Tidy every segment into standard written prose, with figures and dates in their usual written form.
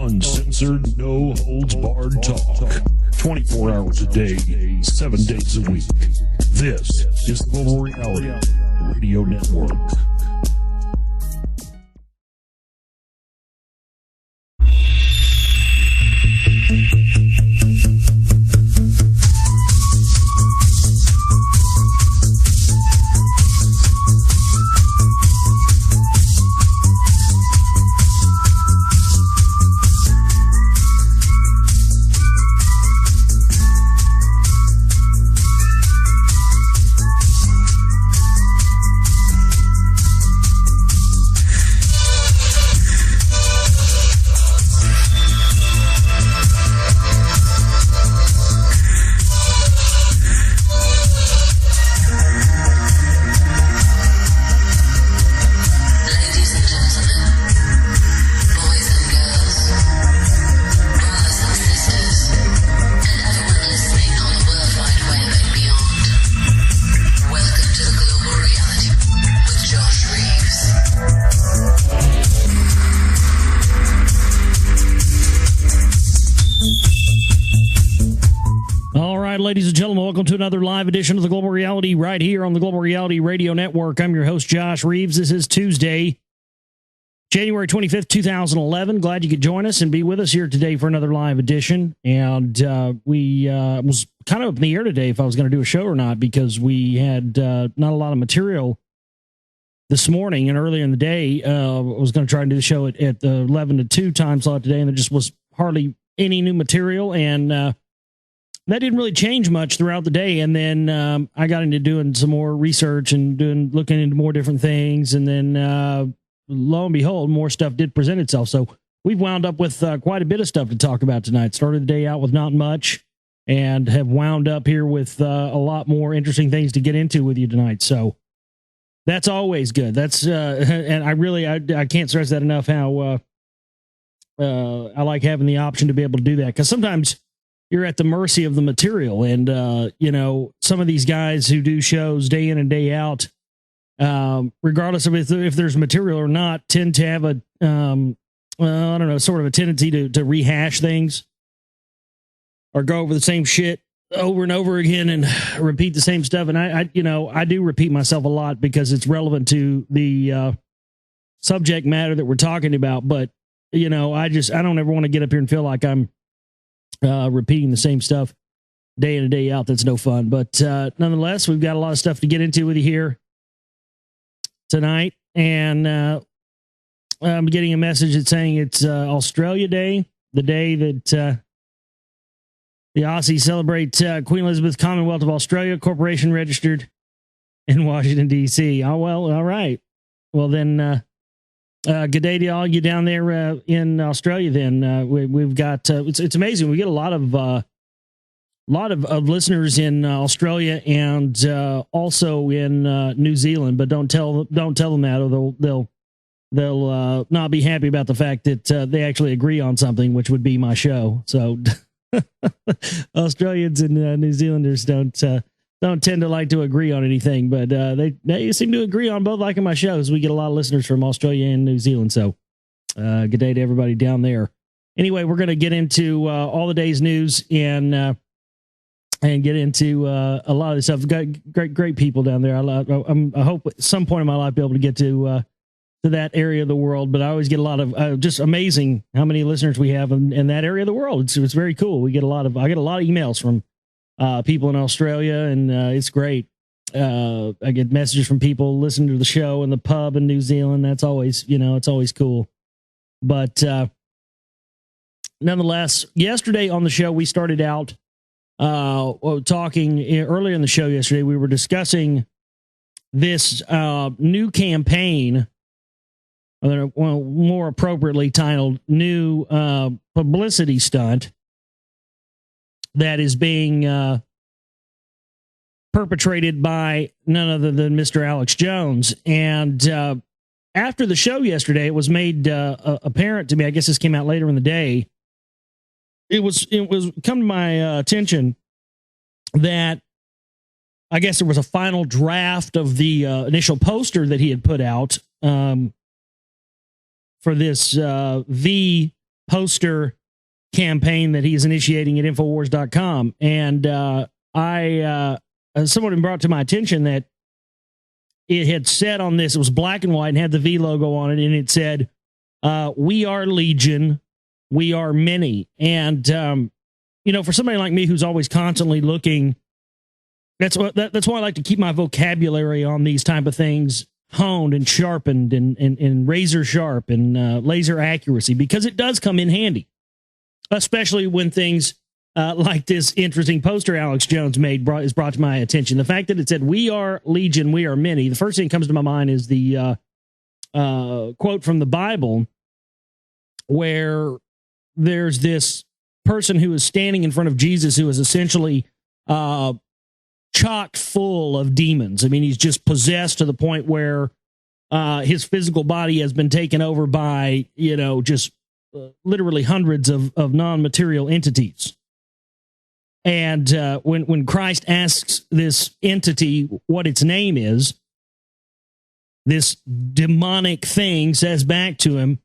Uncensored, no holds barred talk. 24 hours a day, 7 days a week. This is the Global Reality Radio Network. Ladies and gentlemen, welcome to another live edition of the Global Reality right here on the Global Reality Radio Network. I'm your host, Josh Reeves. This is Tuesday, January 25th, 2011. Glad you could join us and be with us here today for another live edition. And we was kind of up in the air today if I was going to do a show or not, because we had not a lot of material this morning and earlier in the day. I was going to try and do the show at the 11 to 2 time slot today, and there just was hardly any new material. And that didn't really change much throughout the day. And then I got into doing some more research and looking into more different things. And then lo and behold, more stuff did present itself. So we've wound up with quite a bit of stuff to talk about tonight. Started the day out with not much and have wound up here with a lot more interesting things to get into with you tonight. So that's always good. That's and I can't stress that enough, how I like having the option to be able to do that, because sometimes you're at the mercy of the material. And, some of these guys who do shows day in and day out, regardless of if there's material or not, tend to have sort of a tendency to rehash things or go over the same shit over and over again and repeat the same stuff. And I do repeat myself a lot because it's relevant to the subject matter that we're talking about. But, I don't ever want to get up here and feel like I'm repeating the same stuff day in and day out. That's no fun. But nonetheless, we've got a lot of stuff to get into with you here tonight. And I'm getting a message that's saying it's Australia Day, the day that the Aussies celebrate Queen Elizabeth Commonwealth of Australia Corporation, registered in Washington, D.C. Oh, well, all right. Well, then, good day to all you down there in Australia. Then we've got it's amazing. We get a lot of listeners in Australia and also in New Zealand. But don't tell them that, or they'll not be happy about the fact that they actually agree on something, which would be my show. So Australians and New Zealanders don't tend to like to agree on anything, but they seem to agree on both liking my shows. We get a lot of listeners from Australia and New Zealand. So good day to everybody down there. Anyway, we're going to get into all the day's news and get into a lot of this stuff. We've got great people down there. I hope at some point in my life be able to get to that area of the world, but I always get a lot of just amazing how many listeners we have in that area of the world. It's very cool. I get a lot of emails from people in Australia, and it's great. I get messages from people listening to the show in the pub in New Zealand. That's always, it's always cool. But nonetheless, yesterday on the show, we started out talking earlier in the show yesterday. We were discussing this new campaign, more appropriately titled new publicity stunt that is being perpetrated by none other than Mr. Alex Jones. And after the show yesterday, it was made apparent to me, I guess this came out later in the day, it was come to my attention that I guess there was a final draft of the initial poster that he had put out for this V poster campaign that he's initiating at Infowars.com. And someone brought to my attention that it had said on this, it was black and white and had the V logo on it, and it said, "We are Legion, we are many." And, for somebody like me who's always constantly looking, that's why I like to keep my vocabulary on these type of things honed and sharpened and razor sharp and laser accuracy, because it does come in handy, especially when things like this interesting poster Alex Jones made is brought to my attention. The fact that it said, "We are Legion, we are many," the first thing that comes to my mind is the quote from the Bible where there's this person who is standing in front of Jesus who is essentially chock full of demons. I mean, he's just possessed to the point where his physical body has been taken over by, just literally hundreds of non-material entities. And when Christ asks this entity what its name is, this demonic thing says back to him,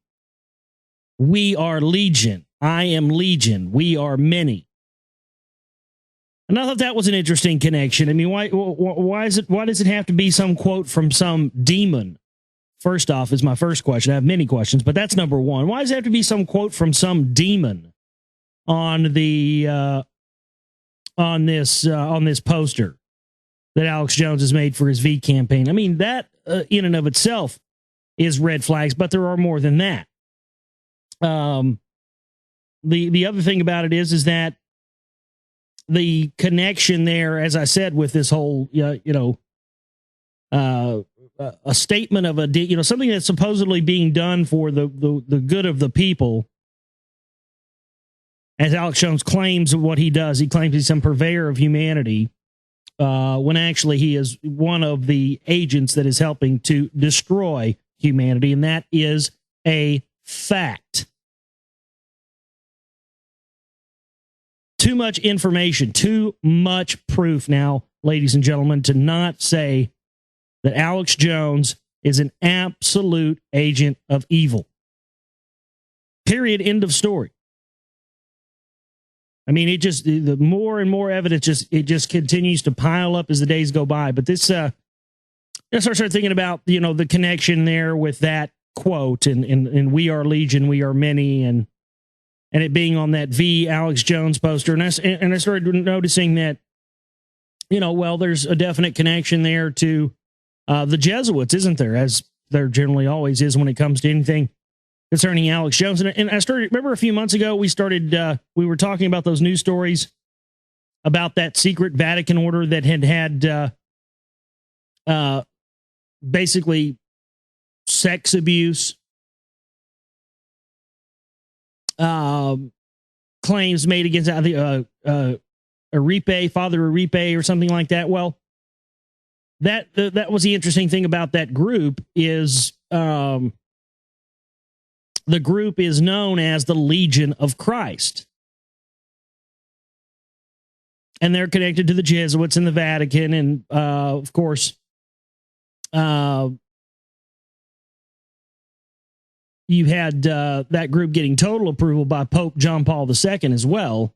"We are Legion. I am Legion. We are many." And I thought that was an interesting connection. I mean, why does it have to be some quote from some demon? First off, is my first question. I have many questions, but that's number one. Why does it have to be some quote from some demon on the on this poster that Alex Jones has made for his V campaign? I mean, that in and of itself is red flags, but there are more than that. The other thing about it is that the connection there, as I said, with this whole, a statement of something that's supposedly being done for the good of the people. As Alex Jones claims what he does, he claims he's some purveyor of humanity, when actually he is one of the agents that is helping to destroy humanity, and that is a fact. Too much information, too much proof now, ladies and gentlemen, to not say that Alex Jones is an absolute agent of evil. Period. End of story. I mean, the more and more evidence just continues to pile up as the days go by. But this, I started thinking about, the connection there with that quote and "We are Legion, we are many," and it being on that V Alex Jones poster. And I started noticing that, there's a definite connection there to the Jesuits, isn't there? As there generally always is when it comes to anything concerning Alex Jones. And I remember a few months ago, we were talking about those news stories about that secret Vatican order that had basically sex abuse claims made against Aripe, Father Aripe, or something like that. Well, that was the interesting thing about that group is the group is known as the Legion of Christ. And they're connected to the Jesuits in the Vatican. And, of course, you had that group getting total approval by Pope John Paul II as well,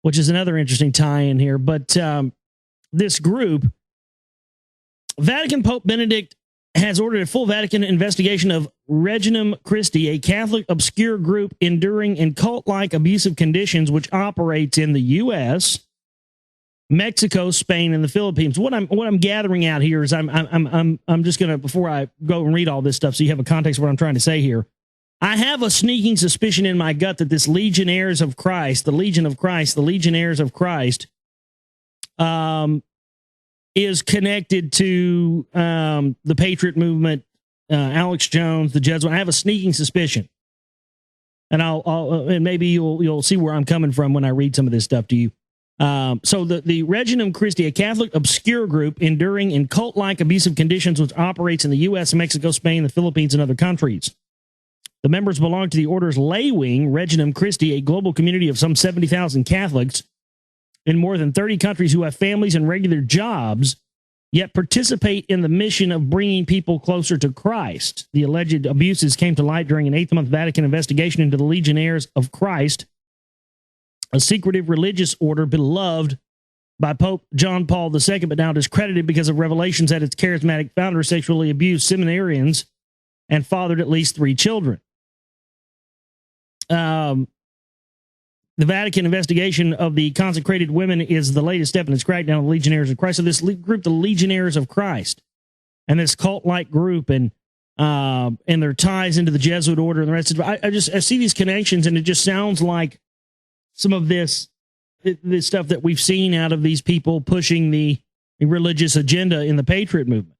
which is another interesting tie-in here. But this group, Vatican Pope Benedict has ordered a full Vatican investigation of Regnum Christi, a Catholic obscure group enduring in cult-like abusive conditions which operates in the U.S., Mexico, Spain, and the Philippines. What I'm gathering out here is I'm just gonna, before I go and read all this stuff, so you have a context of what I'm trying to say here. I have a sneaking suspicion in my gut that this Legionnaires of Christ, the Legion of Christ, the Legionnaires of Christ, is connected to the Patriot movement, Alex Jones, the Jesuits. I have a sneaking suspicion, and and maybe you'll see where I'm coming from when I read some of this stuff to you. So the Regnum Christi, a Catholic obscure group enduring in cult-like abusive conditions, which operates in the U.S., Mexico, Spain, the Philippines, and other countries. The members belong to the order's lay wing, Regnum Christi, a global community of some 70,000 Catholics in more than 30 countries who have families and regular jobs yet participate in the mission of bringing people closer to Christ. The alleged abuses came to light during an 8th-month Vatican investigation into the Legionnaires of Christ, a secretive religious order beloved by Pope John Paul II, but now discredited because of revelations that its charismatic founder sexually abused seminarians and fathered at least 3 children. The Vatican investigation of the consecrated women is the latest step in its crackdown on the Legionnaires of Christ. So this group, the Legionnaires of Christ, and this cult-like group, and their ties into the Jesuit order and the rest of it. I see these connections, and it just sounds like some of this stuff that we've seen out of these people pushing the religious agenda in the Patriot movement.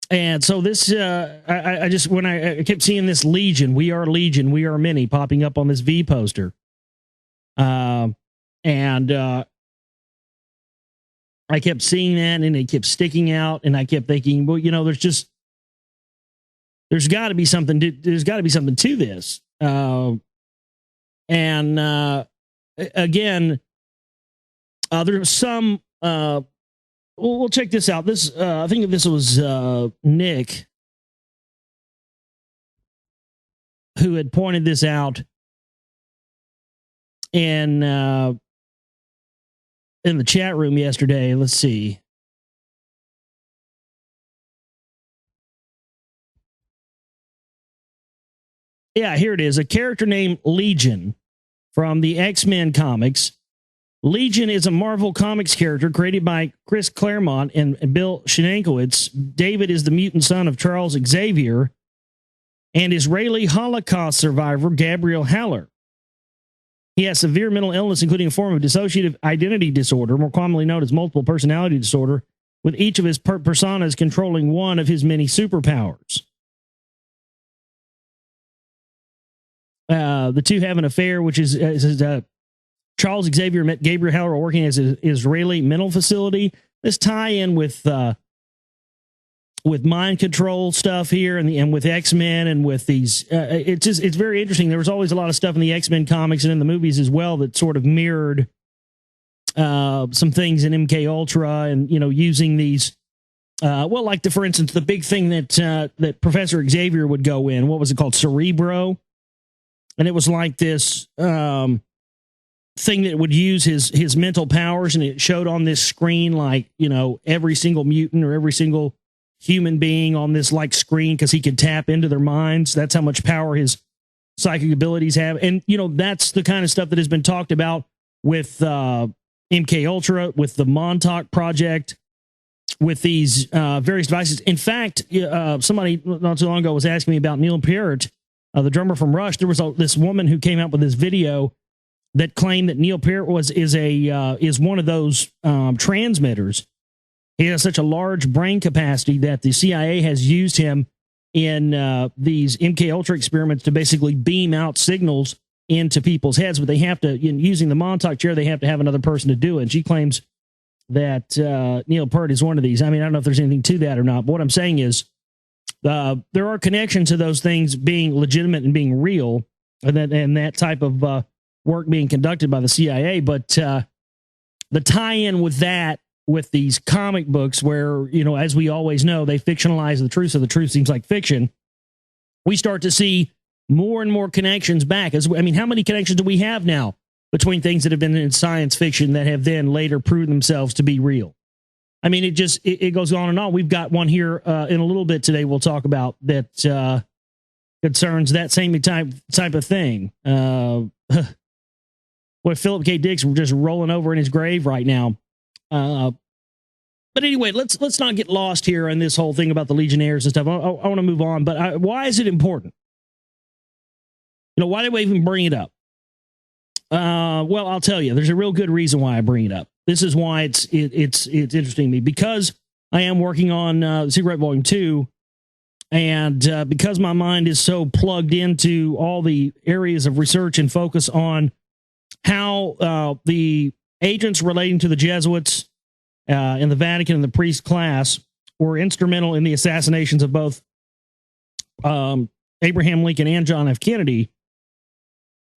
And so this, when I kept seeing this Legion, we are many, popping up on this V poster. I kept seeing that, and it kept sticking out, and I kept thinking, well, there's got to be something to this. Again, there's some, we'll check this out. This, I think this was Nick who had pointed this out in the chat room yesterday. Let's see. Yeah, here it is. A character named Legion from the X-Men comics. Legion is a Marvel Comics character created by Chris Claremont and Bill Sienkiewicz. David is the mutant son of Charles Xavier and Israeli Holocaust survivor Gabriel Haller. He has severe mental illness, including a form of dissociative identity disorder, more commonly known as multiple personality disorder, with each of his personas controlling one of his many superpowers. The two have an affair, which is Charles Xavier met Gabriel Haller working as an Israeli mental facility. This tie-in with mind control stuff here, and with X-Men, and with these, it's very interesting. There was always a lot of stuff in the X-Men comics and in the movies as well that sort of mirrored some things in MK Ultra, and using these. Like for instance, the big thing that Professor Xavier would go in. What was it called? Cerebro. And it was like this thing that would use his mental powers, and it showed on this screen like, every single mutant or every single human being on this like screen, because he could tap into their minds. That's how much power his psychic abilities have. And, that's the kind of stuff that has been talked about with MK Ultra, with the Montauk Project, with these various devices. In fact, somebody not too long ago was asking me about Neil Peart, the drummer from Rush. There was this woman who came out with this video that claimed that Neil Peart is one of those transmitters. He has such a large brain capacity that the CIA has used him in these MK Ultra experiments to basically beam out signals into people's heads. But they have to, using the Montauk chair, they have to have another person to do it. And she claims that Neil Peart is one of these. I mean, I don't know if there's anything to that or not. But what I'm saying is, there are connections to those things being legitimate and being real, and that type of work being conducted by the CIA. But the tie-in with that, with these comic books, where, as we always know, they fictionalize the truth, so the truth seems like fiction. We start to see more and more connections back. How many connections do we have now between things that have been in science fiction that have then later proven themselves to be real? I mean, it goes on and on. We've got one here in a little bit today we'll talk about that concerns that same type of thing. What Philip K. Dick's just rolling over in his grave right now. But anyway, let's not get lost here in this whole thing about the Legionnaires and stuff. I want to move on. But why is it important? Why do we even bring it up? Well, I'll tell you. There's a real good reason why I bring it up. This is why it's interesting to me, because I am working on Secret Volume 2, and because my mind is so plugged into all the areas of research and focus on how the agents relating to the Jesuits in the Vatican and the priest class were instrumental in the assassinations of both Abraham Lincoln and John F. Kennedy,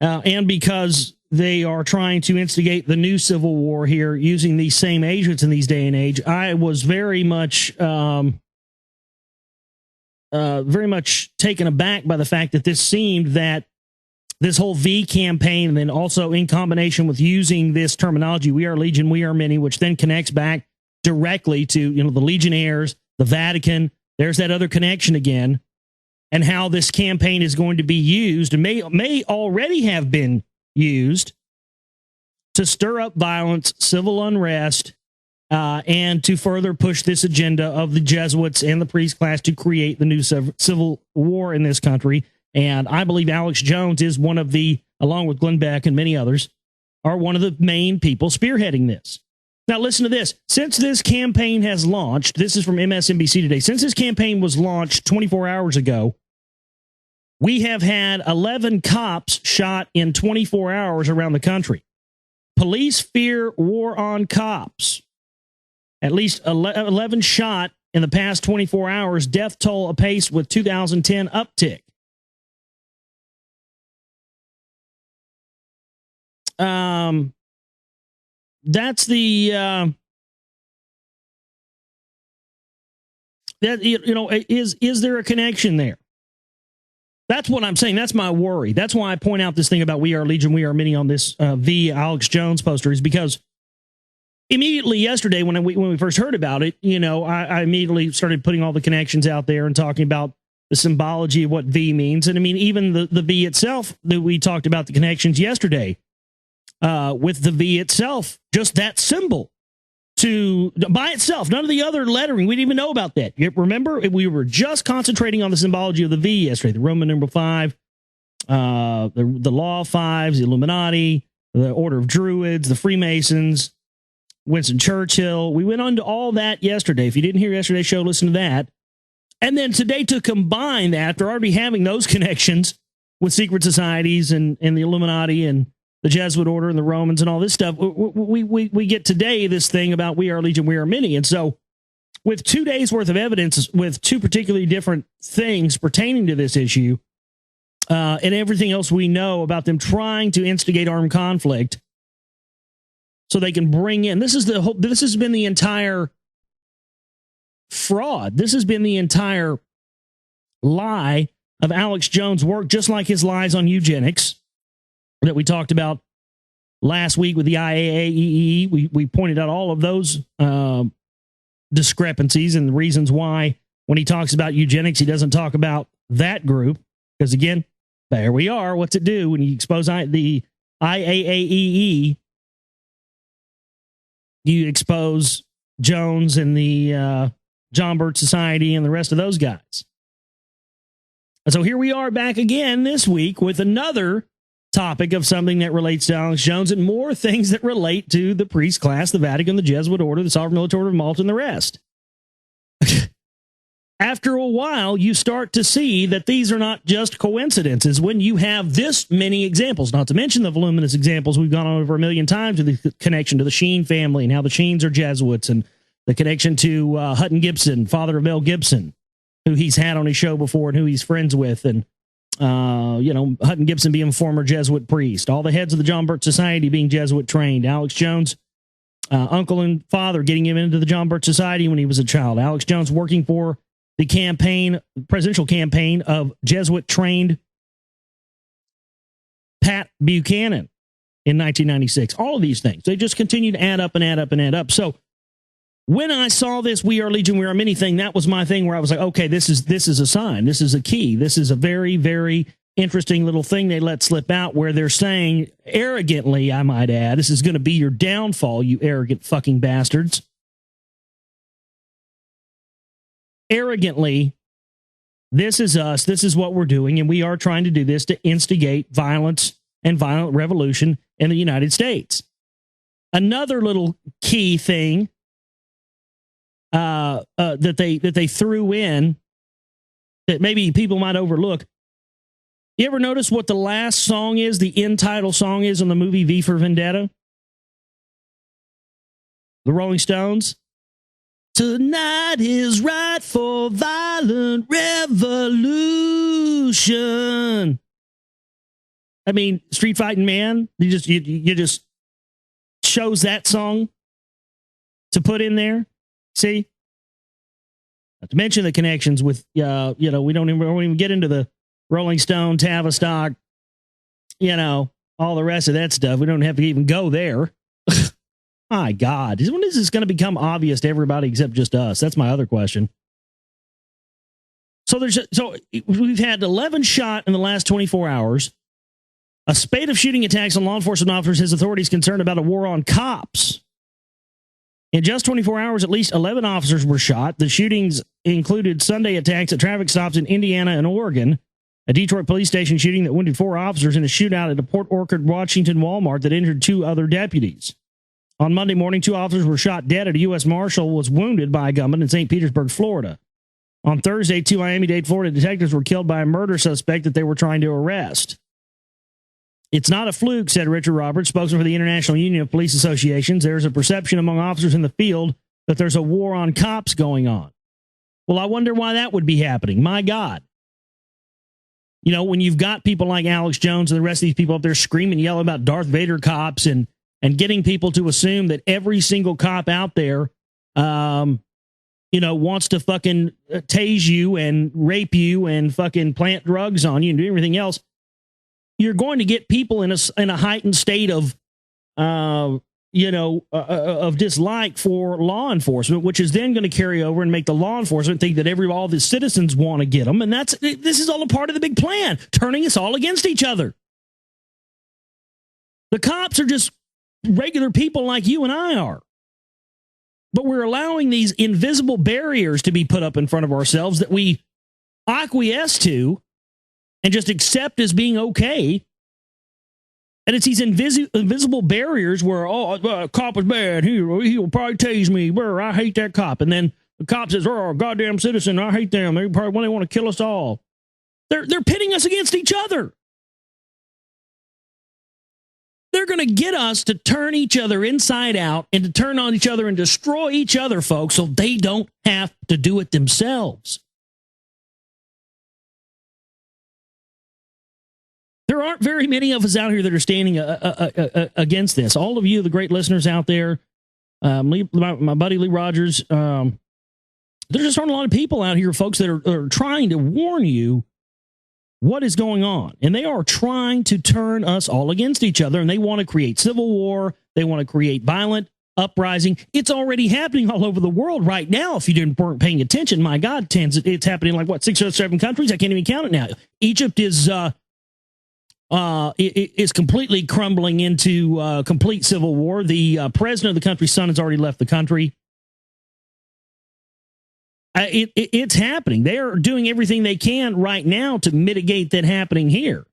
and because they are trying to instigate the new civil war here using these same agents in these day and age. I was very much taken aback by the fact that this seemed that this whole V campaign, and then also in combination with using this terminology, we are Legion, we are many, which then connects back directly to, the Legionnaires, the Vatican. There's that other connection again, and how this campaign is going to be used, and may already have been used, to stir up violence, civil unrest, and to further push this agenda of the Jesuits and the priest class to create the new civil war in this country. And I believe Alex Jones is one of the, along with Glenn Beck and many others, are one of the main people spearheading this. Now, listen to this. Since this campaign has launched, this is from MSNBC today, since this campaign was launched 24 hours ago, we have had 11 cops shot in 24 hours around the country. Police fear war on cops. At least 11 shot in the past 24 hours, death toll apace with 2010 uptick. That's the is there a connection there? That's what I'm saying. That's my worry. That's why I point out this thing about we are Legion, we are many on this V Alex Jones poster, is because immediately yesterday when we first heard about it, I immediately started putting all the connections out there and talking about the symbology of what V means. And I mean, even the V itself, that we talked about the connections yesterday with the V itself, just that symbol by itself, none of the other lettering. We didn't even know about that. Remember, we were just concentrating on the symbology of the V yesterday, the Roman numeral 5, the Law of Fives, the Illuminati, the Order of Druids, the Freemasons, Winston Churchill. We went on to all that yesterday. If you didn't hear yesterday's show, listen to that. And then today, to combine that, after already having those connections with secret societies and the Illuminati and the Jesuit order and the Romans and all this stuff, we get today this thing about we are Legion, we are many. And so with 2 days worth of evidence with two particularly different things pertaining to this issue, and everything else we know about them trying to instigate armed conflict so they can bring in, this has been the entire fraud. This has been the entire lie of Alex Jones' work, just like his lies on eugenics that we talked about last week with the IAAEE. We pointed out all of those discrepancies and the reasons why when he talks about eugenics, he doesn't talk about that group. Because again, there we are. What's it do when you expose the IAAEE? You expose Jones and the John Birch Society and the rest of those guys. And so here we are back again this week with another topic of something that relates to Alex Jones and more things that relate to the priest class, the Vatican, the Jesuit order, the Sovereign Military Order of Malta, and the rest. After a while, you start to see that these are not just coincidences when you have this many examples, not to mention the voluminous examples we've gone on over a million times with the connection to the Sheen family and how the Sheens are Jesuits, and the connection to Hutton Gibson, father of Mel Gibson, who he's had on his show before and who he's friends with, and Hutton Gibson being a former Jesuit priest, all the heads of the John Birch Society being Jesuit trained, Alex Jones, uncle and father getting him into the John Birch Society when he was a child, Alex Jones working for the presidential campaign of Jesuit trained Pat Buchanan in 1996. All of these things, they just continue to add up and add up and add up. So when I saw this we are Legion, we are many thing, that was my thing where I was like, okay, this is a sign. This is a key. This is a very, very interesting little thing they let slip out where they're saying arrogantly, I might add, this is going to be your downfall, you arrogant fucking bastards. Arrogantly, this is us. This is what we're doing. And we are trying to do this to instigate violence and violent revolution in the United States. Another little key thing that they threw in that maybe people might overlook. You ever notice what the last song is, the end title song is on the movie V for Vendetta? The Rolling Stones. Tonight is right for violent revolution. I mean, Street Fighting Man, you just chose that song to put in there. See? Not to mention the connections with, we don't even get into the Rolling Stone, Tavistock, all the rest of that stuff. We don't have to even go there. My God. When is this going to become obvious to everybody except just us? That's my other question. So we've had 11 shot in the last 24 hours. A spate of shooting attacks on law enforcement officers has authorities concerned about a war on cops. In just 24 hours, at least 11 officers were shot. The shootings included Sunday attacks at traffic stops in Indiana and Oregon, a Detroit police station shooting that wounded 4 officers, and a shootout at a Port Orchard, Washington Walmart that injured 2 other deputies. On Monday morning, 2 officers were shot dead. A U.S. Marshal was wounded by a gunman in St. Petersburg, Florida. On Thursday, 2 Miami-Dade, Florida detectives were killed by a murder suspect that they were trying to arrest. It's not a fluke, said Richard Roberts, spokesman for the International Union of Police Associations. There's a perception among officers in the field that there's a war on cops going on. Well, I wonder why that would be happening. My God. When you've got people like Alex Jones and the rest of these people up there screaming, yelling about Darth Vader cops and getting people to assume that every single cop out there, wants to fucking tase you and rape you and fucking plant drugs on you and do everything else, you're going to get people in a heightened state of dislike for law enforcement, which is then going to carry over and make the law enforcement think that all the citizens want to get them. And this is all a part of the big plan, turning us all against each other. The cops are just regular people like you and I are. But we're allowing these invisible barriers to be put up in front of ourselves that we acquiesce to and just accept as being okay. And it's these invisible barriers where, a cop is bad. He'll probably tase me. I hate that cop. And then the cop says, goddamn citizen, I hate them. They probably want to kill us all. They're pitting us against each other. They're going to get us to turn each other inside out and to turn on each other and destroy each other, folks, so they don't have to do it themselves. There aren't very many of us out here that are standing against this. All of you, the great listeners out there, my buddy Lee Rogers, there just aren't a lot of people out here, folks, that are trying to warn you what is going on. And they are trying to turn us all against each other, and they want to create civil war. They want to create violent uprising. It's already happening all over the world right now. If you weren't paying attention, my God, it's happening in 6 or 7 countries. I can't even count it now. Egypt is completely crumbling into complete civil war. The president of the country's son has already left the country. It's happening. They are doing everything they can right now to mitigate that happening here.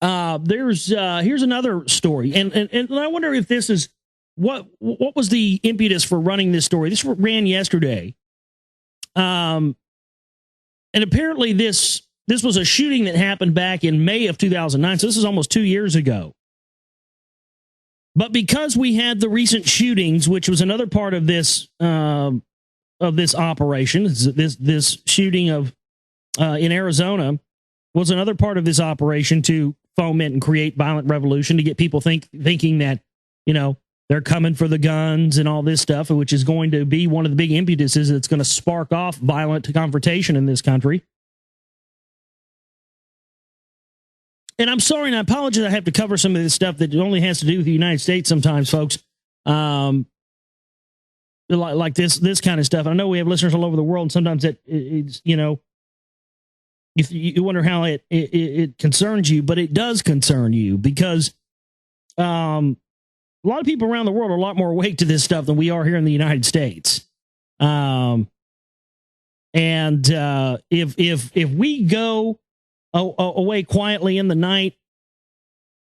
Here's another story, and I wonder if this is what was the impetus for running this story. This ran yesterday. And apparently this was a shooting that happened back in May of 2009. So this is almost 2 years ago. But because we had the recent shootings, which was another part of this operation, this shooting in Arizona was another part of this operation to foment and create violent revolution, to get people thinking that, they're coming for the guns and all this stuff, which is going to be one of the big impetuses that's going to spark off violent confrontation in this country. And I'm sorry, and I apologize, I have to cover some of this stuff that only has to do with the United States sometimes, folks. Like this kind of stuff. I know we have listeners all over the world, and sometimes it's, if you wonder how it concerns you, but it does concern you, because a lot of people around the world are a lot more awake to this stuff than we are here in the United States. And if we go away quietly in the night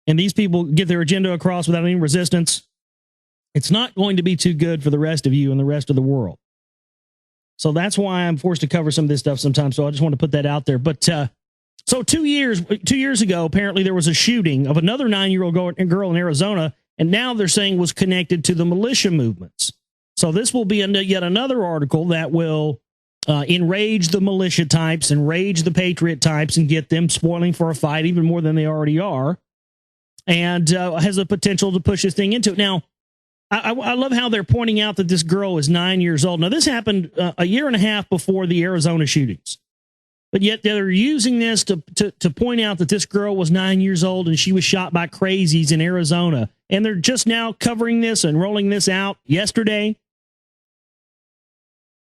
and these people get their agenda across without any resistance, it's not going to be too good for the rest of you and the rest of the world. So that's why I'm forced to cover some of this stuff sometimes. So I just want to put that out there. But so 2 years ago, apparently there was a shooting of another 9-year-old girl in Arizona, and now they're saying was connected to the militia movements. So this will be yet another article that will enrage the militia types, enrage the patriot types, and get them spoiling for a fight even more than they already are, and has the potential to push this thing into it. Now, I love how they're pointing out that this girl is 9 years old. Now, this happened a year and a half before the Arizona shootings, but yet they're using this to point out that this girl was 9 years old and she was shot by crazies in Arizona. And they're just now covering this and rolling this out yesterday.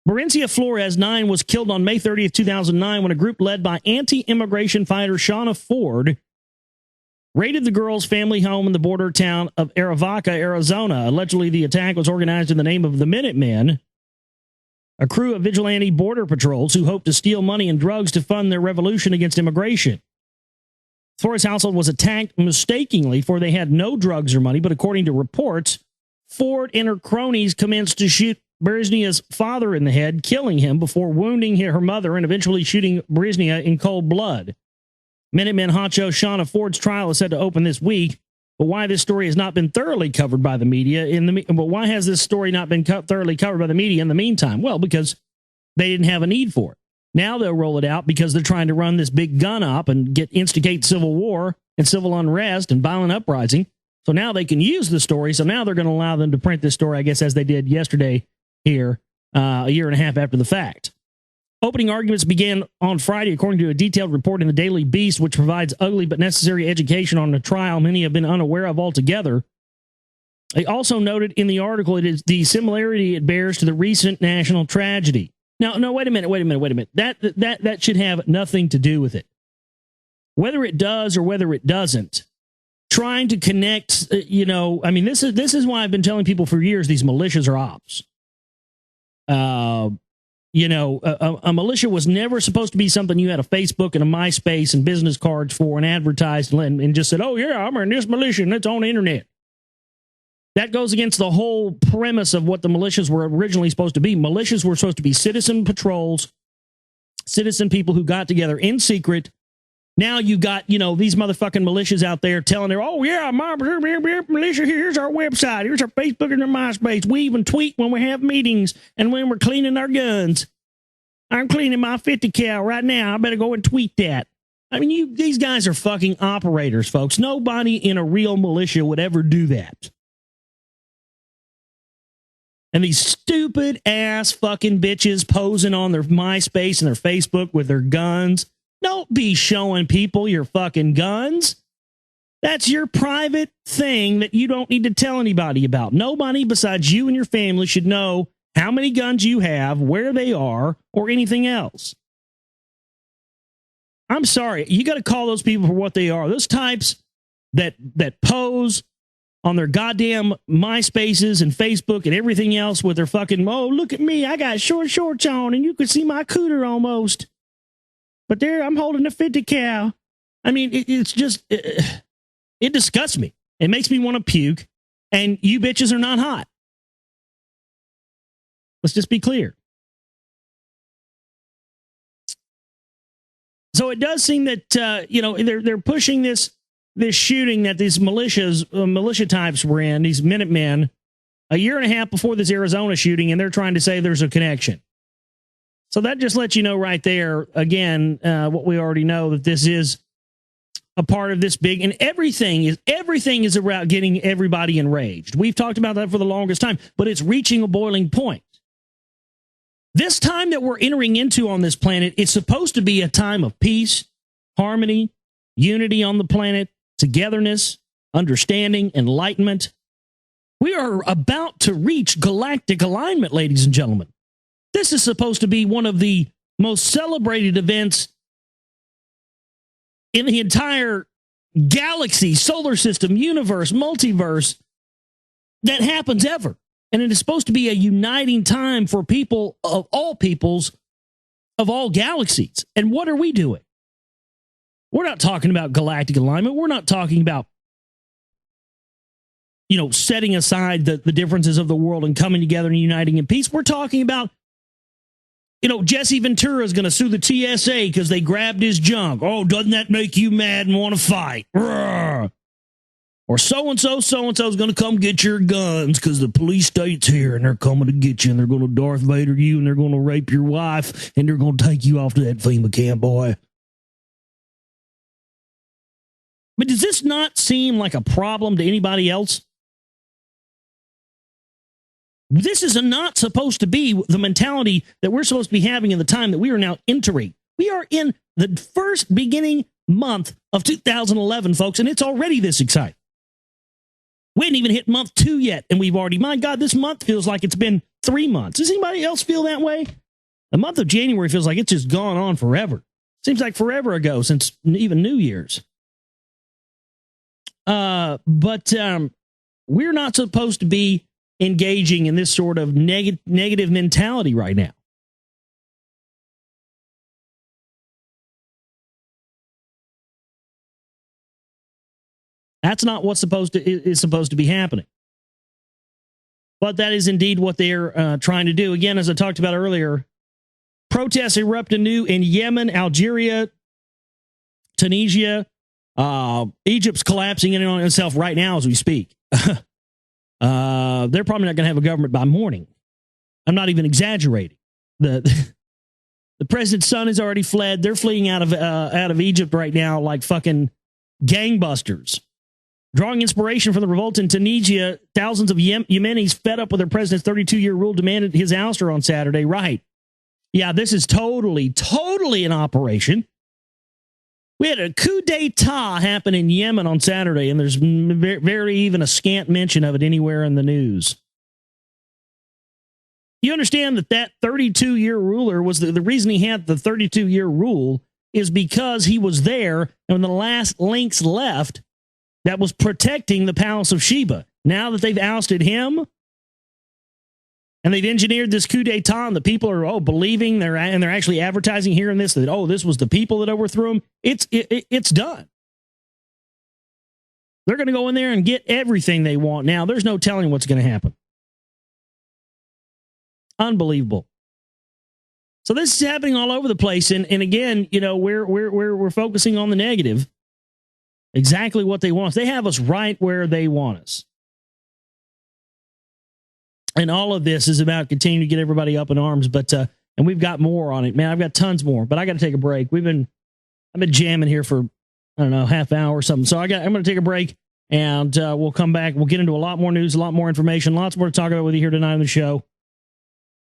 Marencia Flores, 9, was killed on May 30th, 2009, when a group led by anti-immigration fighter Shauna Ford raided the girl's family home in the border town of Arivaca, Arizona. Allegedly, the attack was organized in the name of the Minutemen, a crew of vigilante border patrols who hoped to steal money and drugs to fund their revolution against immigration. Flores' household was attacked mistakenly, for they had no drugs or money, but according to reports, Ford and her cronies commenced to shoot Briznia's father in the head, killing him before wounding her mother and eventually shooting Briznia in cold blood. Minutemen honcho Shauna Ford's trial is set to open this week, but why this story has not been thoroughly covered by the media but why has this story not been thoroughly covered by the media in the meantime? Well, because they didn't have a need for it. Now they'll roll it out because they're trying to run this big gun up and instigate civil war and civil unrest and violent uprising. So now they can use the story. So now they're going to allow them to print this story, I guess, as they did yesterday here, a year and a half after the fact. Opening arguments began on Friday, according to a detailed report in the Daily Beast, which provides ugly but necessary education on the trial many have been unaware of altogether. They also noted in the article it is the similarity it bears to the recent national tragedy. Now, no, wait a minute. That should have nothing to do with it. Whether it does or whether it doesn't, trying to connect, this is why I've been telling people for years these militias are ops. A militia was never supposed to be something you had a Facebook and a MySpace and business cards for and advertised and just said, oh, yeah, I'm in this militia and it's on the internet. That goes against the whole premise of what the militias were originally supposed to be. Militias were supposed to be citizen patrols, citizen people who got together in secret. Now you got, these motherfucking militias out there telling their, oh, yeah, my militia, here's our website, here's our Facebook and our MySpace. We even tweet when we have meetings and when we're cleaning our guns. I'm cleaning my 50 cal right now. I better go and tweet that. I mean, these guys are fucking operators, folks. Nobody in a real militia would ever do that. And these stupid ass fucking bitches posing on their MySpace and their Facebook with their guns. Don't be showing people your fucking guns. That's your private thing that you don't need to tell anybody about. Nobody besides you and your family should know how many guns you have, where they are, or anything else. I'm sorry. You got to call those people for what they are. Those types that pose on their goddamn MySpaces and Facebook and everything else with their fucking, oh, look at me, I got short shorts on and you can see my cooter almost. But there, I'm holding a 50 cal. I mean, it's just, it disgusts me. It makes me want to puke. And you bitches are not hot. Let's just be clear. So it does seem that, they're pushing this shooting that these militia types were in, these Minutemen, a year and a half before this Arizona shooting, and they're trying to say there's a connection. So that just lets you know right there, again, what we already know, that this is a part of this big, and everything is about getting everybody enraged. We've talked about that for the longest time, but it's reaching a boiling point. This time that we're entering into on this planet, it's supposed to be a time of peace, harmony, unity on the planet, togetherness, understanding, enlightenment. We are about to reach galactic alignment, ladies and gentlemen. This is supposed to be one of the most celebrated events in the entire galaxy, solar system, universe, multiverse that happens ever. And it is supposed to be a uniting time for people of all peoples of all galaxies. And what are we doing? We're not talking about galactic alignment. We're not talking about, setting aside the differences of the world and coming together and uniting in peace. We're talking about, Jesse Ventura is going to sue the TSA because they grabbed his junk. Oh, doesn't that make you mad and want to fight? Roar. Or so-and-so is going to come get your guns because the police state's here and they're coming to get you and they're going to Darth Vader you and they're going to rape your wife and they're going to take you off to that FEMA camp, boy. But does this not seem like a problem to anybody else? This is not supposed to be the mentality that we're supposed to be having in the time that we are now entering. We are in the first beginning month of 2011, folks, and it's already this exciting. We hadn't even hit month 2 yet, and we've already, my God, this month feels like it's been 3 months. Does anybody else feel that way? The month of January feels like it's just gone on forever. Seems like forever ago since even New Year's. But we're not supposed to be engaging in this sort of negative mentality right now. That's not what's supposed to be happening. But that is indeed what they're trying to do. Again, as I talked about earlier, protests erupt anew in Yemen, Algeria, Tunisia. Egypt's collapsing in on itself right now as we speak. They're probably not going to have a government by morning. I'm not even exaggerating. The president's son has already fled. They're fleeing out of Egypt right now like fucking gangbusters. Drawing inspiration from the revolt in Tunisia, thousands of Yemenis fed up with their president's 32-year rule demanded his ouster on Saturday. Right. Yeah, this is totally an operation. We had a coup d'etat happen in Yemen on Saturday, and there's very even a scant mention of it anywhere in the news. You understand that 32-year ruler was the reason he had the 32-year rule is because he was there, and when the last links left, that was protecting the Palace of Sheba. Now that they've ousted him, and they've engineered this coup d'etat, and the people are believing they're actually advertising here in this that this was the people that overthrew him. It's done. They're going to go in there and get everything they want. Now there's no telling what's going to happen. Unbelievable. So this is happening all over the place, and again, we're focusing on the negative. Exactly what they want. They have us right where they want us. And all of this is about continuing to get everybody up in arms, but and we've got more on it, man. I've got tons more, but I got to take a break. I've been jamming here for I don't know, half hour or something. So I'm going to take a break, and we'll come back. We'll get into a lot more news, a lot more information, lots more to talk about with you here tonight on the show.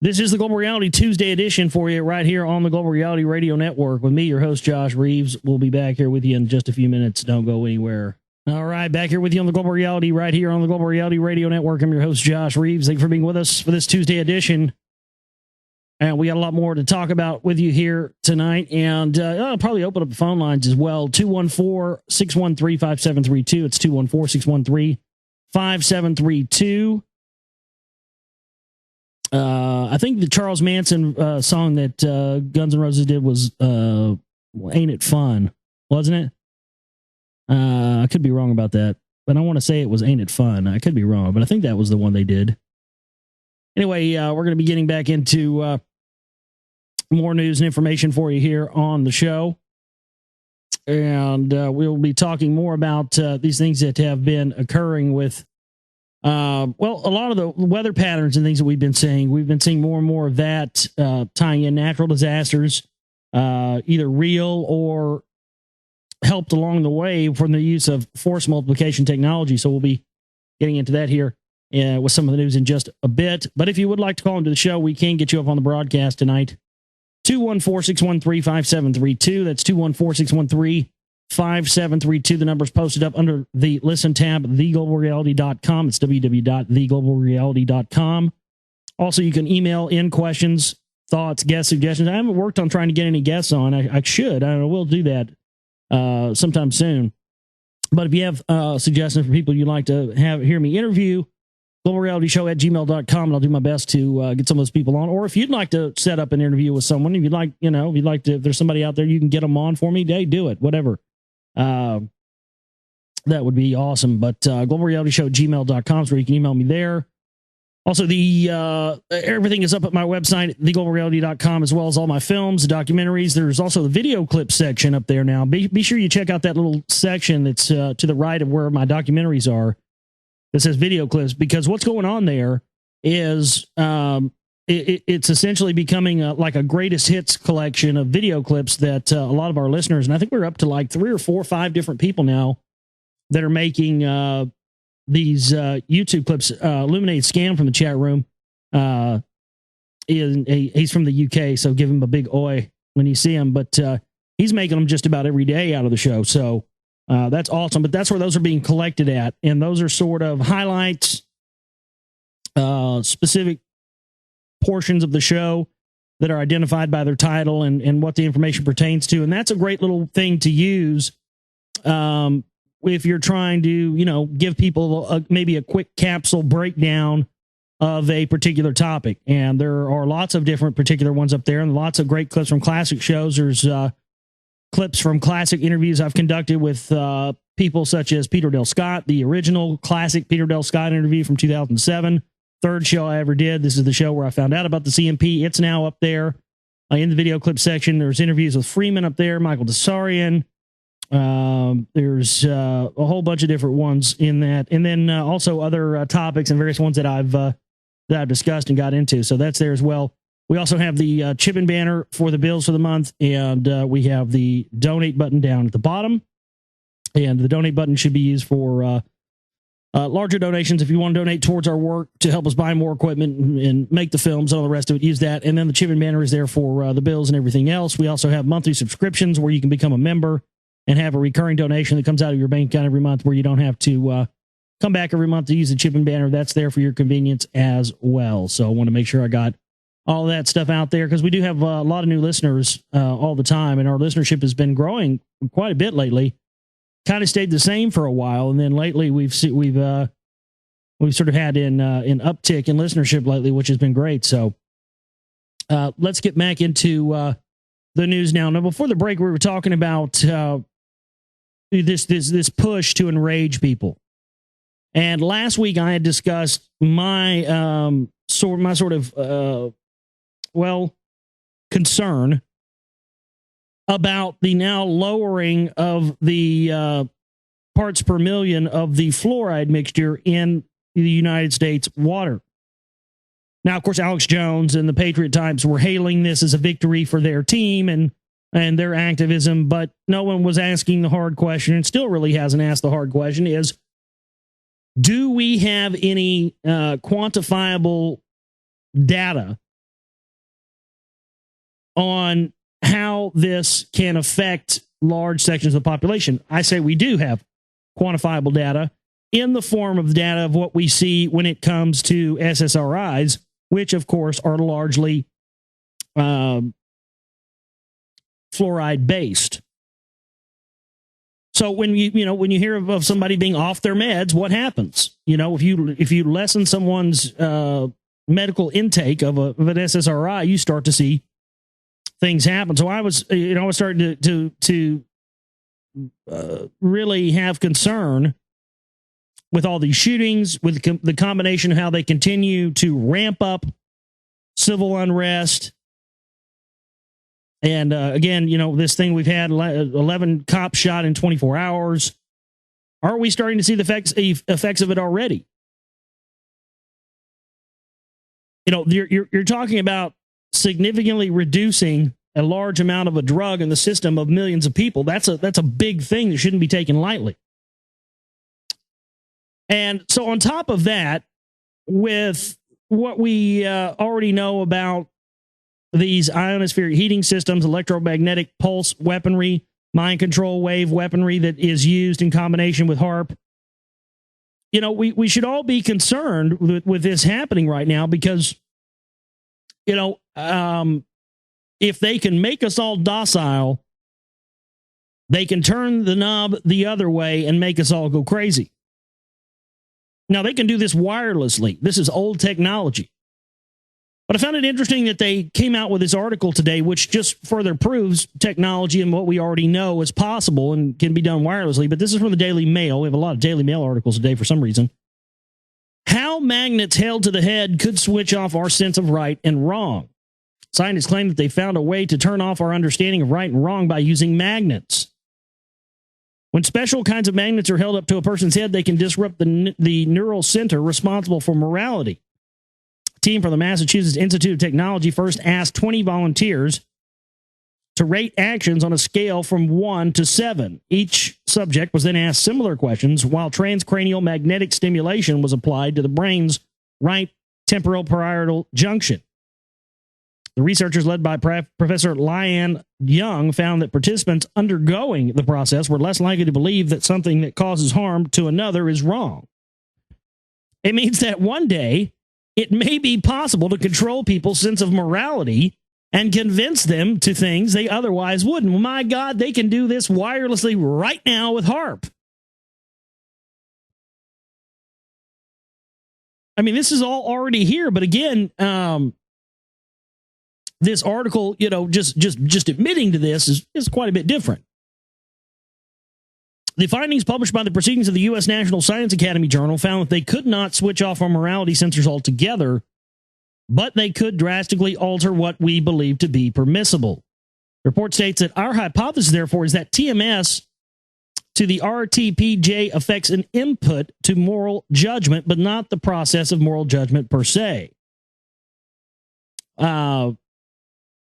This is the Global Reality Tuesday edition for you right here on the Global Reality Radio Network with me, your host, Josh Reeves. We'll be back here with you in just a few minutes. Don't go anywhere. All right, back here with you on the Global Reality right here on the Global Reality Radio Network. I'm your host, Josh Reeves. Thank you for being with us for this Tuesday edition. And we got a lot more to talk about with you here tonight. And I'll probably open up the phone lines as well. 214-613-5732. It's 214-613-5732. I think the Charles Manson song that Guns N' Roses did was Ain't It Fun, wasn't it? I could be wrong about that, but I want to say it was Ain't It Fun. I could be wrong, but I think that was the one they did. Anyway, we're going to be getting back into more news and information for you here on the show. And we'll be talking more about these things that have been occurring with a lot of the weather patterns and things that we've been seeing. We've been seeing more and more of that tying in natural disasters, either real or helped along the way from the use of force multiplication technology. So we'll be getting into that here with some of the news in just a bit. But if you would like to call into the show, we can get you up on the broadcast tonight. 214-613-5732. That's 214-613-5732. The number's posted up under the listen tab, theglobalreality.com. It's www.theglobalreality.com. Also, you can email in questions, thoughts, guest suggestions. I haven't worked on trying to get any guests on. I should. I will do that sometime soon. But if you have suggestions for people you'd like to hear me interview, globalrealityshow@gmail.com, and I'll do my best to get some of those people on. Or if you'd like to set up an interview with someone, if if there's somebody out there you can get them on for me, hey, do it, whatever. That would be awesome. But globalrealityshow@gmail.com is where you can email me there. Also, everything is up at my website, theglobalreality.com, as well as all my films, the documentaries. There's also the video clip section up there now. Be sure you check out that little section that's to the right of where my documentaries are that says video clips, because what's going on there is it's essentially becoming like a greatest hits collection of video clips that a lot of our listeners, and I think we're up to like 3 or 4 or 5 different people now that are making these YouTube clips. Illuminated Scam from the chat room. He's from the UK, so give him a big oi when you see him. But he's making them just about every day out of the show. So that's awesome. But that's where those are being collected at. And those are sort of highlights, specific portions of the show that are identified by their title and what the information pertains to. And that's a great little thing to use if you're trying to, give people maybe a quick capsule breakdown of a particular topic. And there are lots of different particular ones up there, and lots of great clips from classic shows. There's clips from classic interviews I've conducted with people such as Peter Dale Scott, the original classic Peter Dale Scott interview from 2007, third show I ever did. This is the show where I found out about the CMP. It's now up there in the video clip section. There's interviews with Freeman up there, Michael Desarian. There's a whole bunch of different ones in that, and then also other topics and various ones that I've discussed and got into. So that's there as well. We also have the Chipping banner for the bills for the month, and we have the donate button down at the bottom. And the donate button should be used for larger donations. If you want to donate towards our work to help us buy more equipment and make the films and all the rest of it, use that. And then the Chipping banner is there for the bills and everything else. We also have monthly subscriptions where you can become a member and have a recurring donation that comes out of your bank account every month, where you don't have to come back every month to use the Chipping banner. That's there for your convenience as well. So I want to make sure I got all that stuff out there, because we do have a lot of new listeners all the time, and our listenership has been growing quite a bit lately. Kind of stayed the same for a while, and then lately we've sort of had an uptick in listenership lately, which has been great. So let's get back into the news now. Now, before the break, we were talking about this push to enrage people, and last week I had discussed my concern about the now lowering of the parts per million of the fluoride mixture in the United States water. Now, of course, Alex Jones and the Patriot Times were hailing this as a victory for their team and their activism, but no one was asking the hard question, and still really hasn't asked the hard question, is, do we have any quantifiable data on how this can affect large sections of the population? I say we do have quantifiable data in the form of data of what we see when it comes to SSRIs, which of course are largely fluoride based. So when you hear of somebody being off their meds, what happens? If you lessen someone's medical intake of an SSRI, you start to see things happen. So I was starting to really have concern with all these shootings, with the combination of how they continue to ramp up civil unrest. And again, this thing we've had 11 cops shot in 24 hours. Aren't we starting to see the effects of it already? You're talking about significantly reducing a large amount of a drug in the system of millions of people. That's a big thing that shouldn't be taken lightly. And so on top of that, with what we already know about these ionospheric heating systems, electromagnetic pulse weaponry, mind control wave weaponry that is used in combination with HARP, we should all be concerned with this happening right now, because, if they can make us all docile, they can turn the knob the other way and make us all go crazy. Now, they can do this wirelessly. This is old technology. But I found it interesting that they came out with this article today, which just further proves technology and what we already know is possible and can be done wirelessly. But this is from the Daily Mail. We have a lot of Daily Mail articles today for some reason. How magnets held to the head could switch off our sense of right and wrong. Scientists claim that they found a way to turn off our understanding of right and wrong by using magnets. When special kinds of magnets are held up to a person's head, they can disrupt the neural center responsible for morality. A team from the Massachusetts Institute of Technology first asked 20 volunteers to rate actions on a scale from 1 to 7. Each subject was then asked similar questions while transcranial magnetic stimulation was applied to the brain's right temporal parietal junction. The researchers, led by Professor Lian Young, found that participants undergoing the process were less likely to believe that something that causes harm to another is wrong. It means that one day it may be possible to control people's sense of morality and convince them to things they otherwise wouldn't. Well, my God, they can do this wirelessly right now with HAARP. I mean, this is all already here, but again, this article, just admitting to this is quite a bit different. The findings published by the Proceedings of the U.S. National Science Academy Journal found that they could not switch off our morality sensors altogether, but they could drastically alter what we believe to be permissible. The report states that our hypothesis, therefore, is that TMS to the RTPJ affects an input to moral judgment, but not the process of moral judgment per se.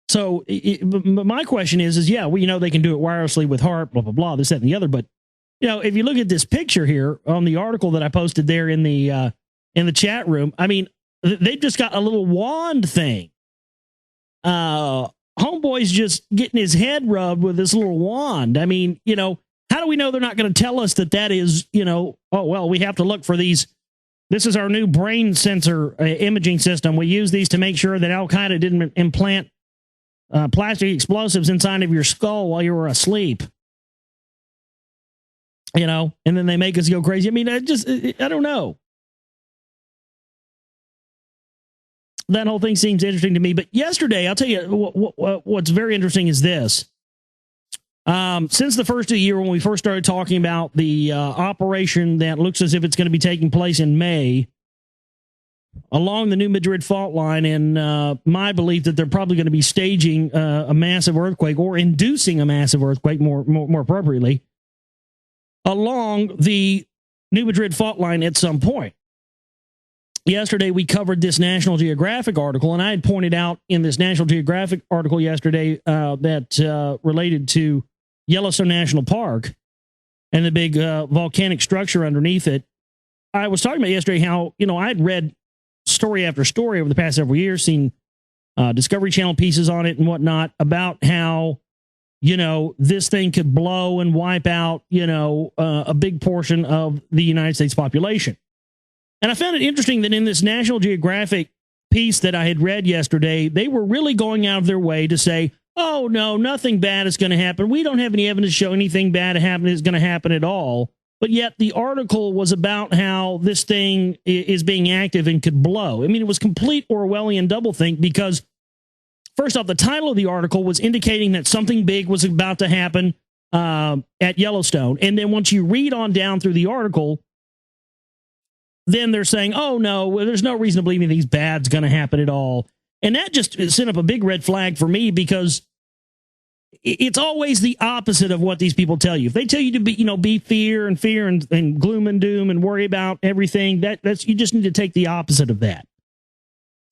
So my question is yeah, they can do it wirelessly with HAARP, blah, blah, blah, this, that, and the other. But, if you look at this picture here on the article that I posted there in the chat room, I mean, they've just got a little wand thing. Homeboy's just getting his head rubbed with this little wand. I mean, how do we know they're not going to tell us that is, oh, well, we have to look for these. This is our new brain sensor imaging system. We use these to make sure that Al-Qaeda didn't implant plastic explosives inside of your skull while you were asleep. And then they make us go crazy. I mean, I don't know. That whole thing seems interesting to me. But yesterday, I'll tell you what's very interesting is this. Since the first of the year, when we first started talking about the operation that looks as if it's going to be taking place in May along the New Madrid fault line, and my belief that they're probably going to be staging a massive earthquake or inducing a massive earthquake, more appropriately, along the New Madrid fault line at some point. Yesterday, we covered this National Geographic article, and I had pointed out in this National Geographic article yesterday that related to Yellowstone National Park and the big volcanic structure underneath it. I was talking about yesterday how, I'd read story after story over the past several years, seen Discovery Channel pieces on it and whatnot about how, this thing could blow and wipe out, a big portion of the United States population. And I found it interesting that in this National Geographic piece that I had read yesterday, they were really going out of their way to say, oh, no, nothing bad is going to happen. We don't have any evidence to show anything bad is going to happen at all. But yet the article was about how this thing is being active and could blow. I mean, it was complete Orwellian doublethink because, first off, the title of the article was indicating that something big was about to happen at Yellowstone. And then once you read on down through the article, then they're saying, oh, no, there's no reason to believe anything bad's going to happen at all. And that just sent up a big red flag for me because it's always the opposite of what these people tell you. If they tell you to be fear and gloom and doom and worry about everything, that's you just need to take the opposite of that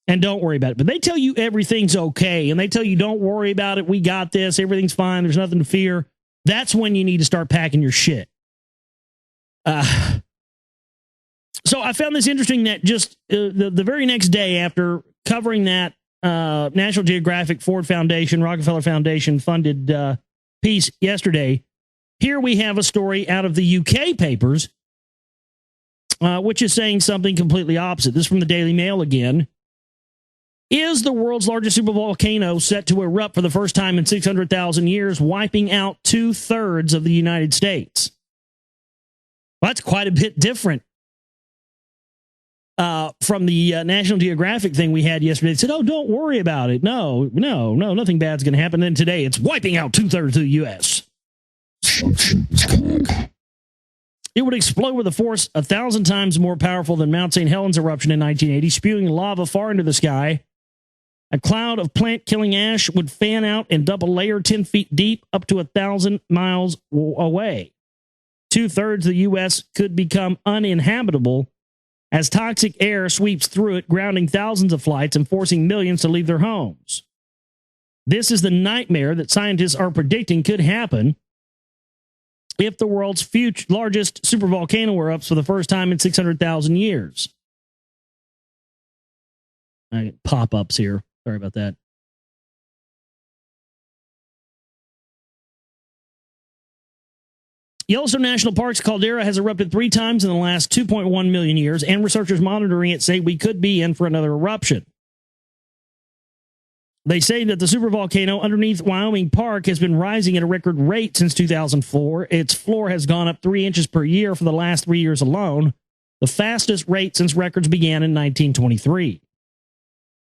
and don't worry about it. But they tell you everything's okay and they tell you don't worry about it. We got this. Everything's fine. There's nothing to fear. That's when you need to start packing your shit. So I found this interesting that just the very next day after covering that National Geographic, Ford Foundation, Rockefeller Foundation funded piece yesterday, here we have a story out of the UK papers, which is saying something completely opposite. This is from the Daily Mail again. Is the world's largest supervolcano set to erupt for the first time in 600,000 years, wiping out 2/3 of the United States? Well, that's quite a bit different from the National Geographic thing we had yesterday. They said, oh, don't worry about it. No, nothing bad's going to happen. And today it's wiping out 2/3 of the U.S. It would explode with a force 1,000 times more powerful than Mount St. Helens eruption in 1980, spewing lava far into the sky. A cloud of plant-killing ash would fan out and dump a layer 10 feet deep up to 1,000 miles away. 2/3 of the U.S. could become uninhabitable as toxic air sweeps through it, grounding thousands of flights and forcing millions to leave their homes. This is the nightmare that scientists are predicting could happen if the world's largest supervolcano erupts for the first time in 600,000 years. I get pop-ups here. Sorry about that. Yellowstone National Park's caldera has erupted 3 times in the last 2.1 million years, and researchers monitoring it say we could be in for another eruption. They say that the supervolcano underneath Wyoming Park has been rising at a record rate since 2004. Its floor has gone up 3 inches per year for the last 3 years alone, the fastest rate since records began in 1923.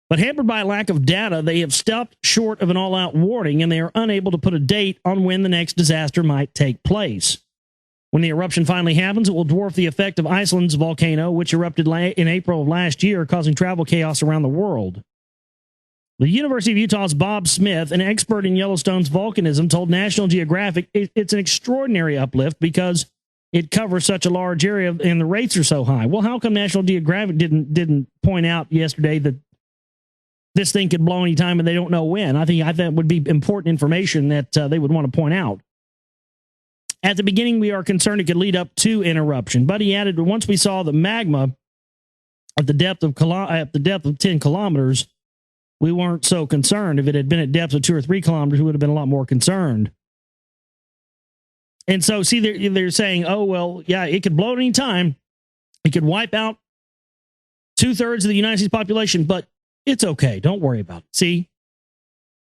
But hampered by a lack of data, they have stopped short of an all-out warning, and they are unable to put a date on when the next disaster might take place. When the eruption finally happens, it will dwarf the effect of Iceland's volcano, which erupted in April of last year, causing travel chaos around the world. The University of Utah's Bob Smith, an expert in Yellowstone's volcanism, told National Geographic it's an extraordinary uplift because it covers such a large area and the rates are so high. Well, how come National Geographic didn't point out yesterday that this thing could blow any time and they don't know when? I think that would be important information that they would want to point out. At the beginning, we are concerned it could lead up to an eruption, but he added, once we saw the magma at the depth of 10 kilometers, we weren't so concerned. If it had been at depths of 2 or 3 kilometers, we would have been a lot more concerned. And so, see, they're saying, oh, well, yeah, it could blow at any time. It could wipe out 2/3 of the United States population, but it's okay. Don't worry about it. See,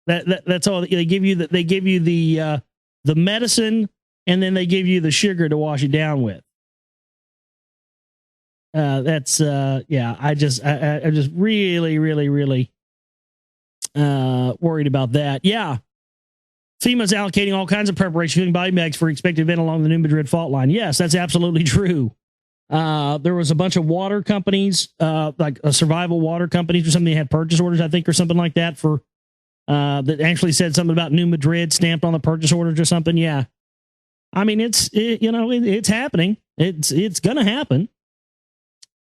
that's all they give you. They give you the medicine, and then they give you the sugar to wash it down with. Yeah. I'm just really, really, really worried about that. Yeah. FEMA's allocating all kinds of preparation, including body bags for expected event along the New Madrid fault line. Yes, that's absolutely true. There was a bunch of water companies, like survival water companies or something, they had purchase orders, I think, or something like that for that actually said something about New Madrid stamped on the purchase orders or something. Yeah. I mean, it's happening. It's going to happen.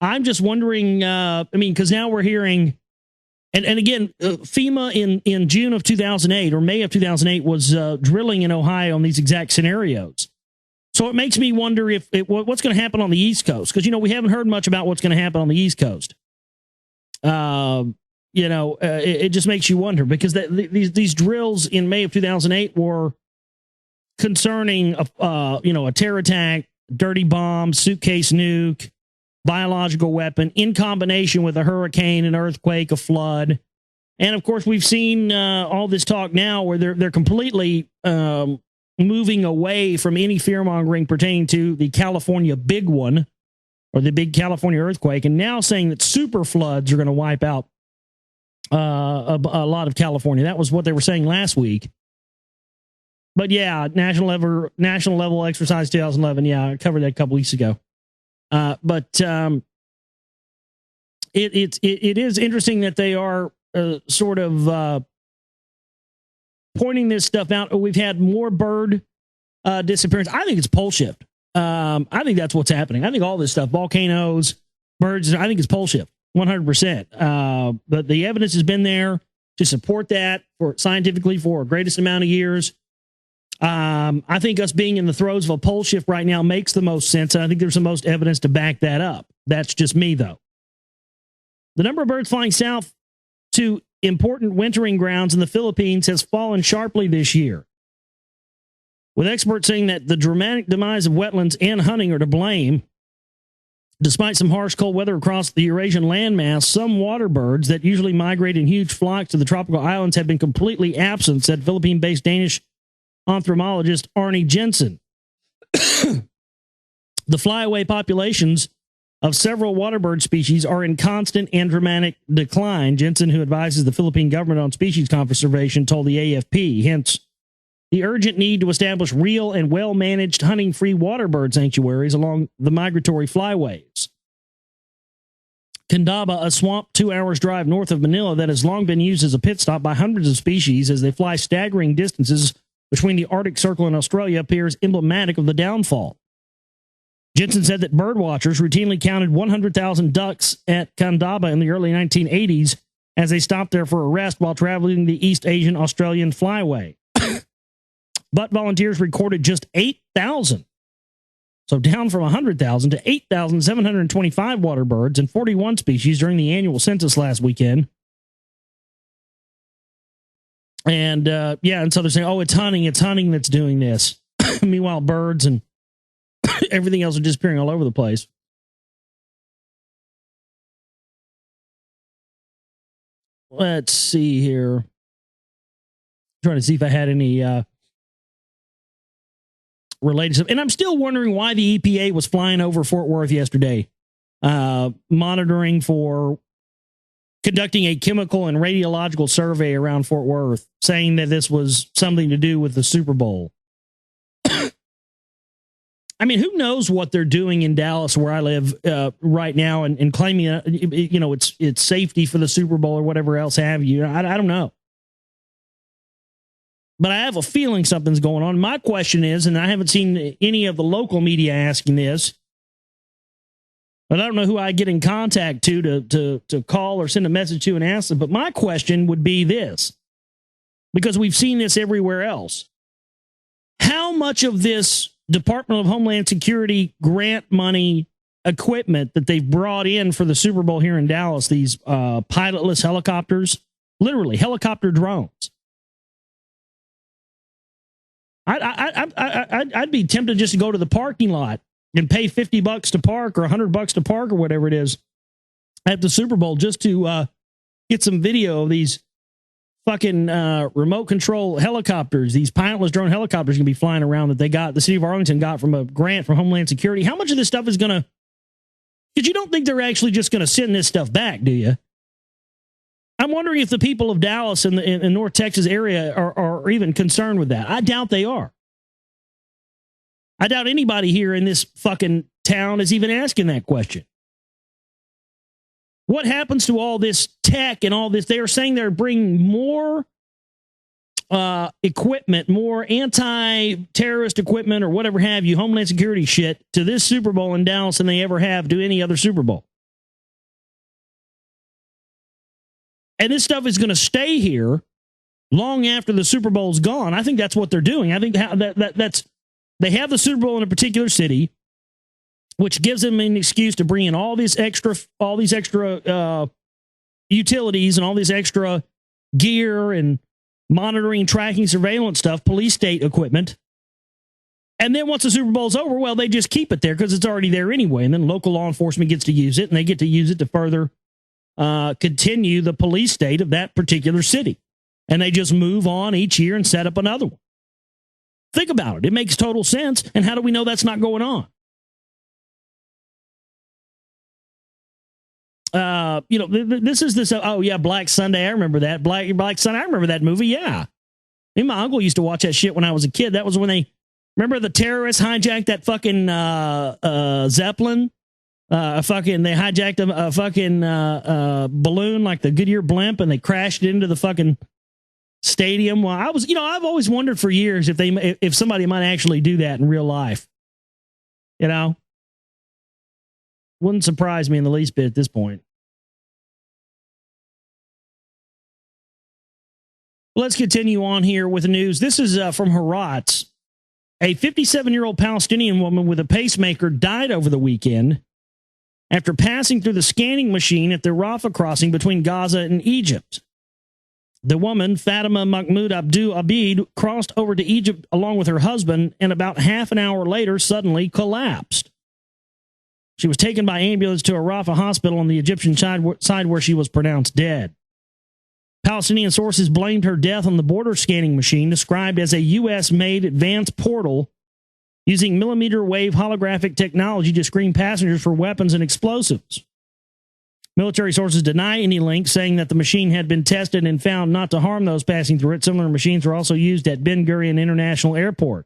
I'm just wondering, because now we're hearing, and again, FEMA in June of 2008 or May of 2008 was drilling in Ohio on these exact scenarios. So it makes me wonder what's going to happen on the East Coast, because we haven't heard much about what's going to happen on the East Coast. It just makes you wonder, because these drills in May of 2008 were concerning a terror attack, dirty bomb, suitcase nuke, biological weapon in combination with a hurricane, an earthquake, a flood. And of course, we've seen all this talk now where they're completely moving away from any fear-mongering pertaining to the California big one or the big California earthquake, and now saying that super floods are going to wipe out a lot of California. That was what they were saying last week. But yeah, national level exercise 2011. Yeah, I covered that a couple weeks ago. But it is interesting that they are sort of pointing this stuff out. We've had more bird disappearance. I think it's pole shift. I think that's what's happening. I think all this stuff, volcanoes, birds, I think it's pole shift, 100%. But the evidence has been there to support that scientifically for the greatest amount of years. I think us being in the throes of a pole shift right now makes the most sense, and I think there's the most evidence to back that up. That's just me, though. The number of birds flying south to important wintering grounds in the Philippines has fallen sharply this year, with experts saying that the dramatic demise of wetlands and hunting are to blame. Despite some harsh cold weather across the Eurasian landmass, some water birds that usually migrate in huge flocks to the tropical islands have been completely absent, said Philippine-based Danish anthromologist Arne Jensen. The flyaway populations of several waterbird species are in constant and dramatic decline, Jensen, who advises the Philippine government on species conservation, told the AFP. Hence, the urgent need to establish real and well-managed hunting-free waterbird sanctuaries along the migratory flyways. Candaba, a swamp 2 hours drive north of Manila that has long been used as a pit stop by hundreds of species as they fly staggering distances between the Arctic Circle and Australia, appears emblematic of the downfall. Jensen said that bird watchers routinely counted 100,000 ducks at Candaba in the early 1980s as they stopped there for a rest while traveling the East Asian Australian flyway. But volunteers recorded just 8,000. So down from 100,000 to 8,725 water birds and 41 species during the annual census last weekend. And and so they're saying, oh, it's hunting that's doing this. Meanwhile, birds and everything else are disappearing all over the place. Let's see here. Trying to see if I had any related stuff. And I'm still wondering why the EPA was flying over Fort Worth yesterday, monitoring for conducting a chemical and radiological survey around Fort Worth, saying that this was something to do with the Super Bowl. I mean, who knows what they're doing in Dallas, where I live right now, and claiming, it's safety for the Super Bowl or whatever else have you. I don't know. But I have a feeling something's going on. My question is, and I haven't seen any of the local media asking this, but I don't know who I get in contact to call or send a message to and ask them. But my question would be this, because we've seen this everywhere else. How much of this Department of Homeland Security grant money equipment that they've brought in for the Super Bowl here in Dallas, these pilotless helicopters, literally helicopter drones, I'd be tempted just to go to the parking lot and pay $50 to park or $100 to park or whatever it is at the Super Bowl just to get some video of these fucking remote control helicopters, these pilotless drone helicopters going to be flying around that the city of Arlington got from a grant from Homeland Security. How much of this stuff is going to, because you don't think they're actually just going to send this stuff back, do you? I'm wondering if the people of Dallas and the North Texas area are even concerned with that. I doubt they are. I doubt anybody here in this fucking town is even asking that question. What happens to all this tech and all this? They are saying they're bringing more equipment, more anti-terrorist equipment or whatever have you, Homeland Security shit, to this Super Bowl in Dallas than they ever have to any other Super Bowl. And this stuff is going to stay here long after the Super Bowl's gone. I think that's what they're doing. I think that's they have the Super Bowl in a particular city, which gives them an excuse to bring in all these extra utilities and all this extra gear and monitoring, tracking, surveillance stuff, police state equipment. And then once the Super Bowl's over, well, they just keep it there because it's already there anyway. And then local law enforcement gets to use it, and they get to use it to further continue the police state of that particular city. And they just move on each year and set up another one. Think about it. It makes total sense. And how do we know that's not going on? This is this. Oh, yeah, Black Sunday. I remember that. Black Sunday. I remember that movie. Yeah. Me and my uncle used to watch that shit when I was a kid. That was when they, remember the terrorists hijacked that fucking Zeppelin? They hijacked a fucking balloon like the Goodyear blimp, and they crashed into the fucking stadium. Well, I've always wondered for years if somebody might actually do that in real life. You know, wouldn't surprise me in the least bit at this point. Let's continue on here with the news. This is from Herat. A 57-year-old Palestinian woman with a pacemaker died over the weekend after passing through the scanning machine at the Rafah crossing between Gaza and Egypt. The woman, Fatima Mahmoud Abdul Abid, crossed over to Egypt along with her husband and about half an hour later suddenly collapsed. She was taken by ambulance to a Rafah hospital on the Egyptian side where she was pronounced dead. Palestinian sources blamed her death on the border scanning machine, described as a U.S.-made advanced portal using millimeter wave holographic technology to screen passengers for weapons and explosives. Military sources deny any link, saying that the machine had been tested and found not to harm those passing through it. Similar machines were also used at Ben Gurion International Airport.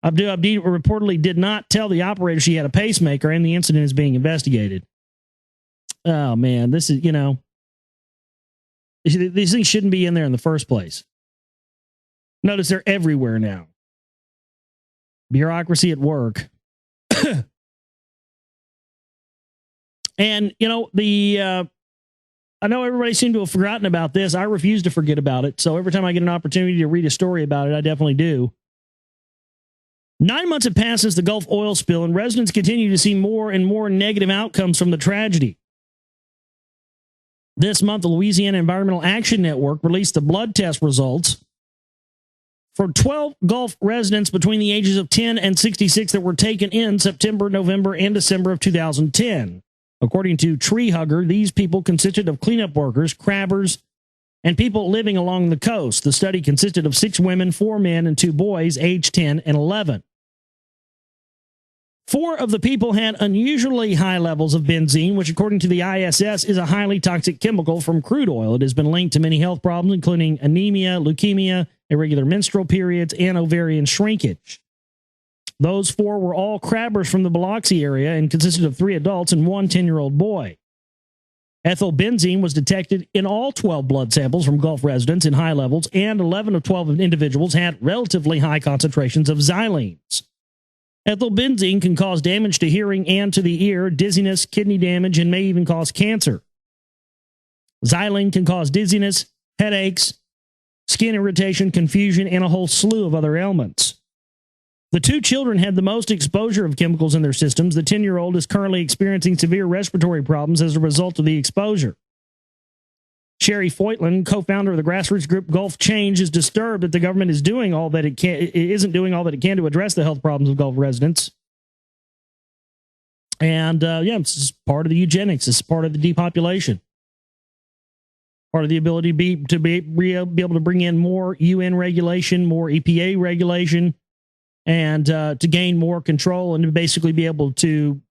Abdi reportedly did not tell the operator she had a pacemaker, and the incident is being investigated. Oh, man, this is, these things shouldn't be in there in the first place. Notice they're everywhere now. Bureaucracy at work. And, I know everybody seemed to have forgotten about this. I refuse to forget about it. So every time I get an opportunity to read a story about it, I definitely do. 9 months have passed since the Gulf oil spill, and residents continue to see more and more negative outcomes from the tragedy. This month, the Louisiana Environmental Action Network released the blood test results for 12 Gulf residents between the ages of 10 and 66 that were taken in September, November, and December of 2010. According to Tree Hugger, these people consisted of cleanup workers, crabbers, and people living along the coast. The study consisted of 6 women, 4 men, and 2 boys aged 10 and 11. 4 of the people had unusually high levels of benzene, which according to the ISS is a highly toxic chemical from crude oil. It has been linked to many health problems, including anemia, leukemia, irregular menstrual periods, and ovarian shrinkage. Those 4 were all crabbers from the Biloxi area and consisted of 3 adults and 1 10-year-old boy. Ethylbenzene was detected in all 12 blood samples from Gulf residents in high levels, and 11 of 12 individuals had relatively high concentrations of xylenes. Ethylbenzene can cause damage to hearing and to the ear, dizziness, kidney damage, and may even cause cancer. Xylene can cause dizziness, headaches, skin irritation, confusion, and a whole slew of other ailments. The 2 children had the most exposure of chemicals in their systems. The 10-year-old is currently experiencing severe respiratory problems as a result of the exposure. Sherry Foytland, co-founder of the grassroots group Gulf Change, is disturbed that the government is doing all that it isn't doing all that it can to address the health problems of Gulf residents. And this is part of the eugenics. This is part of the depopulation. Part of the ability to be able to bring in more UN regulation, more EPA regulation, and to gain more control and to basically be able to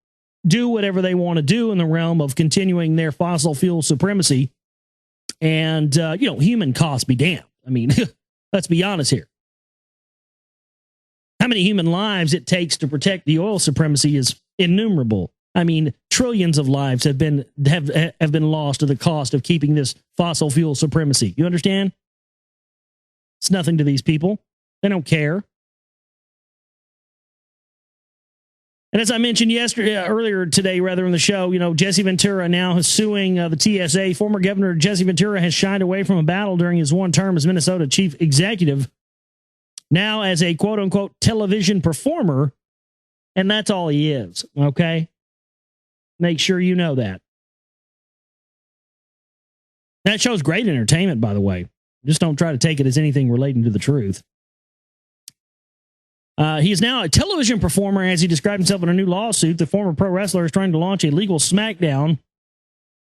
do whatever they want to do in the realm of continuing their fossil fuel supremacy. And, human costs be damned. I mean, let's be honest here. How many human lives it takes to protect the oil supremacy is innumerable. I mean, trillions of lives have been lost to the cost of keeping this fossil fuel supremacy. You understand? It's nothing to these people. They don't care. And as I mentioned earlier today, in the show, Jesse Ventura now is suing the TSA. Former Governor Jesse Ventura has shied away from a battle during his one term as Minnesota chief executive, now as a quote-unquote television performer, and that's all he is, okay? Make sure you know that. That show's great entertainment, by the way. Just don't try to take it as anything relating to the truth. He is now a television performer, as he described himself in a new lawsuit. The former pro wrestler is trying to launch a legal smackdown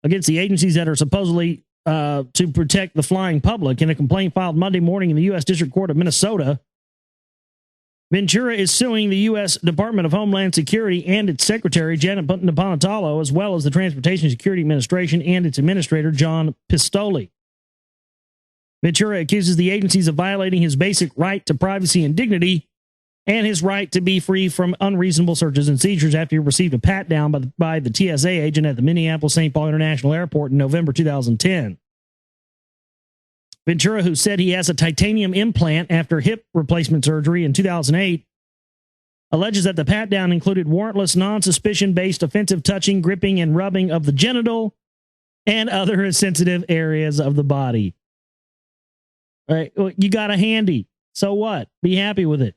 against the agencies that are supposedly to protect the flying public. In a complaint filed Monday morning in the U.S. District Court of Minnesota, Ventura is suing the U.S. Department of Homeland Security and its secretary, Janet Napolitano, as well as the Transportation Security Administration and its administrator, John Pistoli. Ventura accuses the agencies of violating his basic right to privacy and dignity and his right to be free from unreasonable searches and seizures after he received a pat-down by the TSA agent at the Minneapolis-St. Paul International Airport in November 2010. Ventura, who said he has a titanium implant after hip replacement surgery in 2008, alleges that the pat-down included warrantless, non-suspicion-based offensive touching, gripping, and rubbing of the genital and other sensitive areas of the body. All right, well, you got a handy. So what? Be happy with it.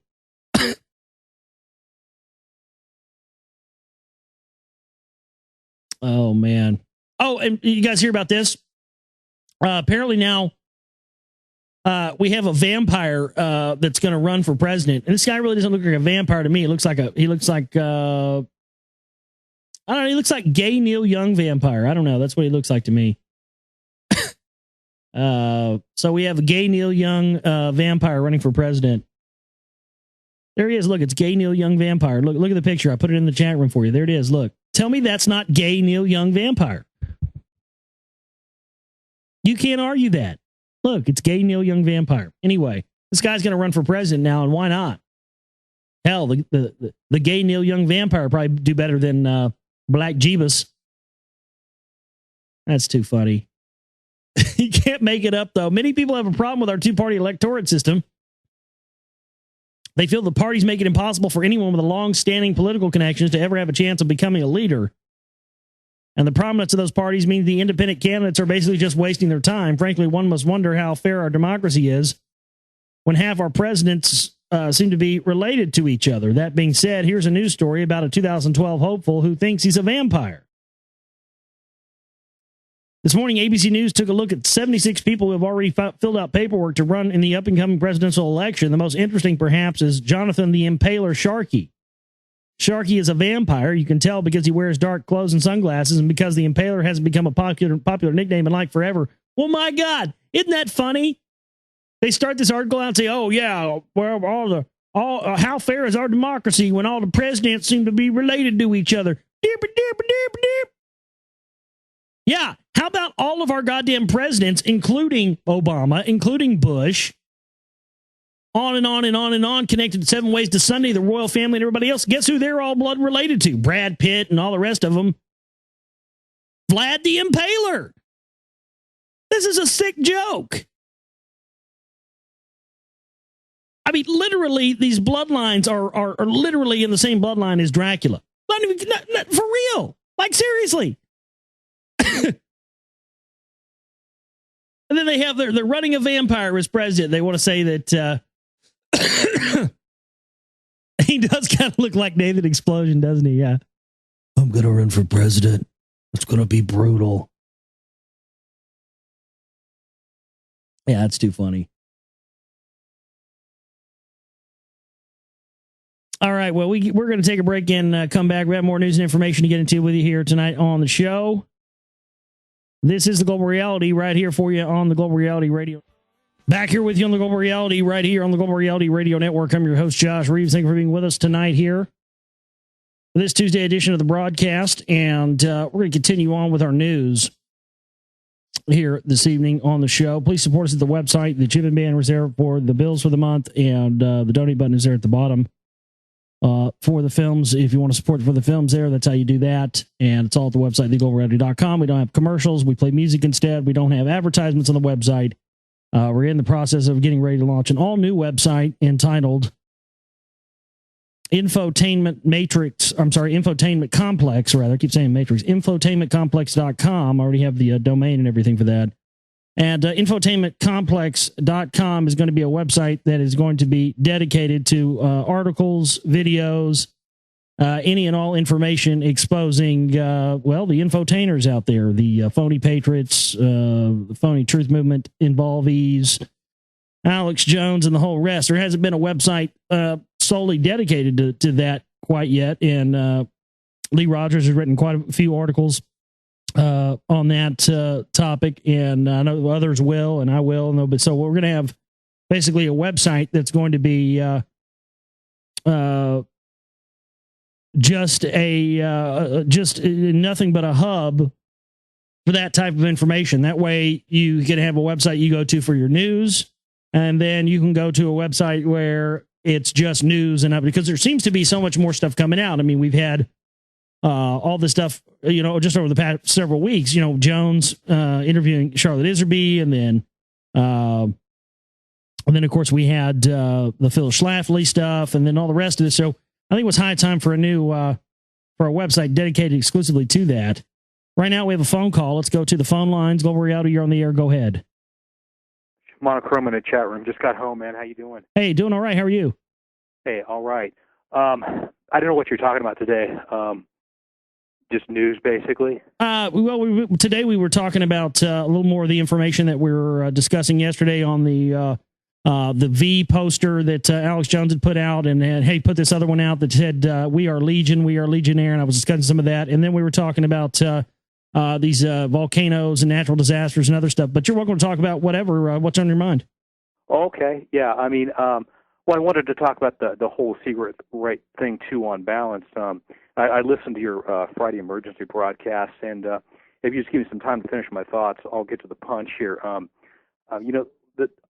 Oh, man. Oh, and you guys hear about this? Apparently now we have a vampire that's going to run for president. And this guy really doesn't look like a vampire to me. He looks like I don't know. He looks like gay Neil Young vampire. I don't know. That's what he looks like to me. So we have a gay Neil Young vampire running for president. There he is. Look, it's gay Neil Young vampire. Look at the picture. I put it in the chat room for you. There it is. Look. Tell me that's not gay Neil Young vampire. You can't argue that. Look, it's gay Neil Young vampire. Anyway, this guy's going to run for president now, and why not? Hell, the gay Neil Young vampire probably do better than Black Jeebus. That's too funny. You can't make it up, though. Many people have a problem with our two-party electorate system. They feel the parties make it impossible for anyone with a long-standing political connections to ever have a chance of becoming a leader. And the prominence of those parties means the independent candidates are basically just wasting their time. Frankly, one must wonder how fair our democracy is when half our presidents seem to be related to each other. That being said, here's a news story about a 2012 hopeful who thinks he's a vampire. This morning, ABC News took a look at 76 people who have already filled out paperwork to run in the up-and-coming presidential election. The most interesting, perhaps, is Jonathan the Impaler Sharkey. Sharkey is a vampire. You can tell because he wears dark clothes and sunglasses, and because the Impaler has become a popular nickname and like forever. Well, my God, isn't that funny? They start this article out and say, "Oh yeah, well, how fair is our democracy when all the presidents seem to be related to each other?" Yeah, how about all of our goddamn presidents, including Obama, including Bush, on and on and on and on, connected to 7 Ways to Sunday, the royal family, and everybody else? Guess who they're all blood related to? Brad Pitt and all the rest of them. Vlad the Impaler. This is a sick joke. I mean, literally, these bloodlines are literally in the same bloodline as Dracula. Not for real. Like, seriously. And then they have they're running a vampire as president. They want to say that he does kind of look like Nathan Explosion, doesn't he? Yeah. I'm going to run for president. It's going to be brutal. Yeah, that's too funny. All right, well, we're going to take a break and come back. We have more news and information to get into with you here tonight on the show. This is the Global Reality right here for you on the Global Reality Radio. Back here with you on the Global Reality right here on the Global Reality Radio Network. I'm your host, Josh Reeves. Thank you for being with us tonight here for this Tuesday edition of the broadcast. And we're going to continue on with our news here this evening on the show. Please support us at the website. The Chip and banner is there for the bills for the month, and the donate button is there at the bottom. For the films, if you want to support for the films there, that's how you do that. And it's all at the website, theglobalreality.com. We don't have commercials. We play music instead. We don't have advertisements on the website. We're in the process of getting ready to launch an all-new website entitled Infotainment Complex, rather. I keep saying Matrix. Infotainmentcomplex.com. I already have the domain and everything for that. And infotainmentcomplex.com is going to be a website that is going to be dedicated to articles, videos, any and all information exposing, the infotainers out there, the phony patriots, the phony truth movement involvees, Alex Jones, and the whole rest. There hasn't been a website solely dedicated to that quite yet. And Lee Rogers has written quite a few articles on that topic, and I know others will, and I will. But so we're going to have basically a website that's going to be just nothing but a hub for that type of information. That way, you can have a website you go to for your news, and then you can go to a website where it's just news and because there seems to be so much more stuff coming out. I mean, we've had all this stuff, just over the past several weeks, Jones interviewing Charlotte Iserby, and then of course we had the Phil Schlafly stuff, and then all the rest of it. So I think it was high time for a website dedicated exclusively to that. Right now we have a phone call. Let's go to the phone lines. Global Reality, you're on the air. Go ahead. Monochrome in the chat room. Just got home, man. How you doing? Hey, doing all right. How are you? Hey, all right. I don't know what you're talking about today. Just news, basically. Today we were talking about a little more of the information that we were discussing yesterday on the V poster that Alex Jones had put out, and hey, put this other one out that said "We are Legion, we are Legionnaire," and I was discussing some of that, and then we were talking about these volcanoes and natural disasters and other stuff. But you're welcome to talk about whatever what's on your mind. Okay, yeah. I mean, I wanted to talk about the whole secret right thing too. On balance, I listened to your Friday emergency broadcast, and if you just give me some time to finish my thoughts, I'll get to the punch here. You know,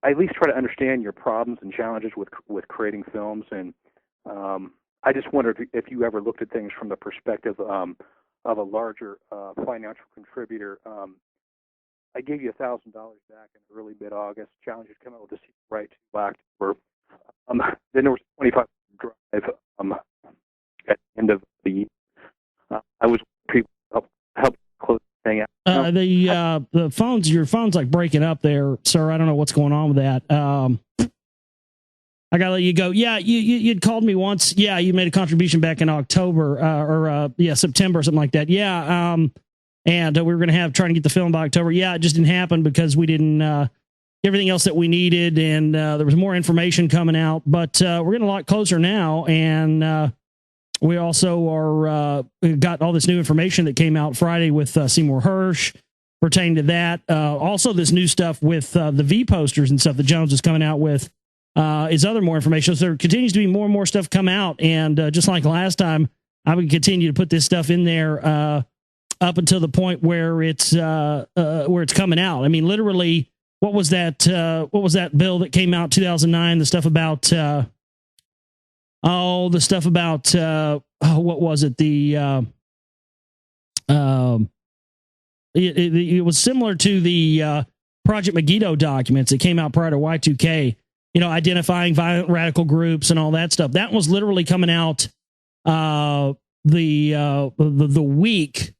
I at least try to understand your problems and challenges with creating films, and I just wondered if you ever looked at things from the perspective of a larger financial contributor. I gave you $1,000 back in early mid-August. Challenges come out with the right to October. Then there was a 25 drive at the end of the year. I was people help close the thing out. The phones, your phone's like breaking up there, sir. I don't know what's going on with that. I gotta let you go. Yeah, you'd called me once. Yeah, you made a contribution back in October or September or something like that. Yeah, and we were gonna trying to get the film by October. Yeah, it just didn't happen because we didn't everything else that we needed, and there was more information coming out. But we're getting a lot closer now, and we also are got all this new information that came out Friday with Seymour Hersh pertaining to that. Also, this new stuff with the V posters and stuff that Jones is coming out with. Is other more information. So there continues to be more and more stuff come out. And just like last time, I would continue to put this stuff in there up until the point where it's coming out. I mean, literally, what was that bill that came out 2009? The stuff about what was it? It was similar to the Project Megiddo documents that came out prior to Y2K. You know, identifying violent radical groups and all that stuff. That was literally coming out the week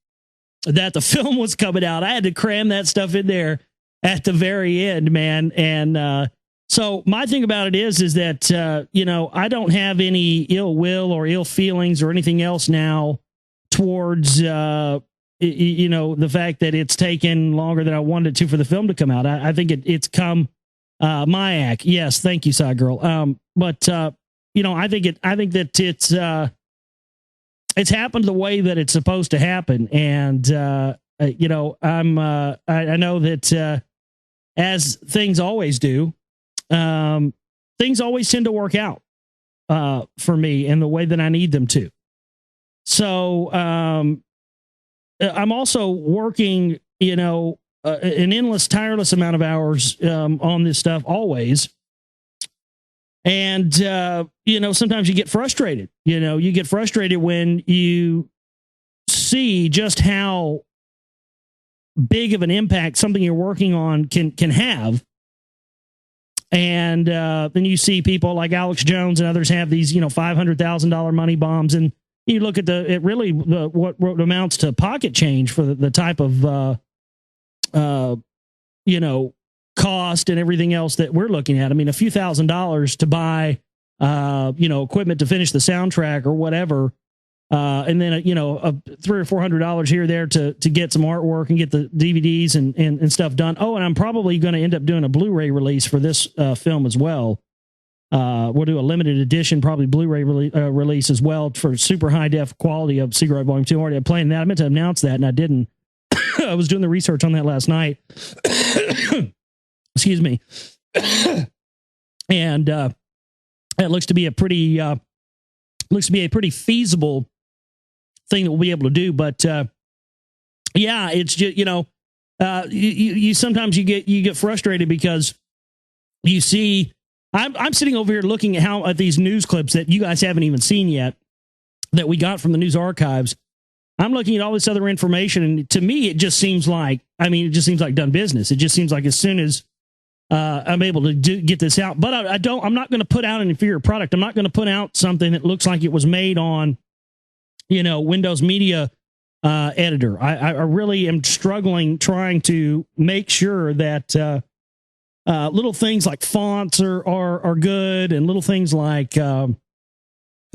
that the film was coming out. I had to cram that stuff in there at the very end, man. And so my thing about it is that you know, I don't have any ill will or ill feelings or anything else now towards you know, the fact that it's taken longer than I wanted it to for the film to come out. I think it's come. Mayak, yes, thank you, side girl. But you know, I think that it's happened the way that it's supposed to happen, and you know, I know that as things always do, things always tend to work out for me in the way that I need them to. So I'm also working, you know, an endless, tireless amount of hours on this stuff always. And, you know, sometimes you get frustrated. You know, you get frustrated when you see just how big of an impact something you're working on can have. And then you see people like Alex Jones and others have these, you know, $500,000 money bombs. And you look at what amounts to pocket change for the type of, you know, cost and everything else that we're looking at. I mean, a few $1,000s to buy, you know, equipment to finish the soundtrack or whatever. And then, you know, $300 or $400 here or there to get some artwork and get the DVDs and stuff done. Oh, and I'm probably going to end up doing a Blu-ray release for this film as well. We'll do a limited edition, probably Blu-ray release as well for super high def quality of Cigarette Volume 2. Already playing that. I meant to announce that and I didn't. I was doing the research on that last night. Excuse me. And it looks to be a pretty feasible thing that we'll be able to do. But yeah, it's just, you know, you sometimes you get frustrated because you see I'm sitting over here looking at these news clips that you guys haven't even seen yet that we got from the news archives. I'm looking at all this other information, and to me, it just seems like, done business. It just seems like as soon as I'm able to get this out, but I'm not going to put out an inferior product. I'm not going to put out something that looks like it was made on, you know, Windows Media Editor. I really am struggling trying to make sure that little things like fonts are good, and little things like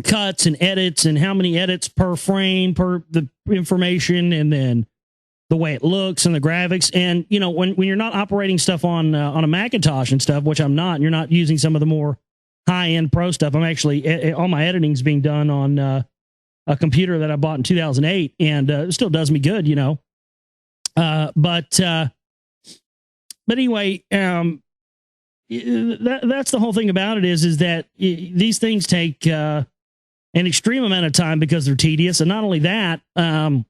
cuts and edits and how many edits per frame per the information, and then the way it looks and the graphics. And you know, when you're not operating stuff on a Macintosh and stuff, which I'm not, and you're not using some of the more high-end pro stuff, I'm actually all my editing's being done on a computer that I bought in 2008, and it still does me good, you know. But anyway, that's the whole thing about it is that these things take an extreme amount of time because they're tedious. And not only that, I'm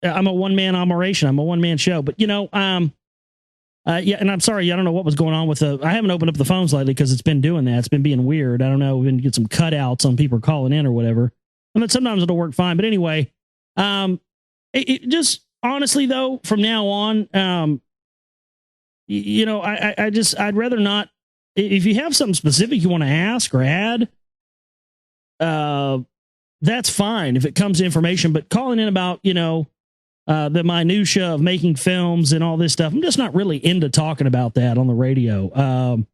a one-man operation. I'm a one-man show. But, you know, yeah, and I'm sorry, I don't know what was going on with I haven't opened up the phones lately because it's been doing that. It's been being weird. I don't know. We've been getting some cutouts on people calling in or whatever. I mean, sometimes it'll work fine. But anyway, it just honestly, though, from now on, you know, I'd rather not. If you have something specific you want to ask or add, that's fine if it comes to information. But calling in about, you know, the minutia of making films and all this stuff, I'm just not really into talking about that on the radio.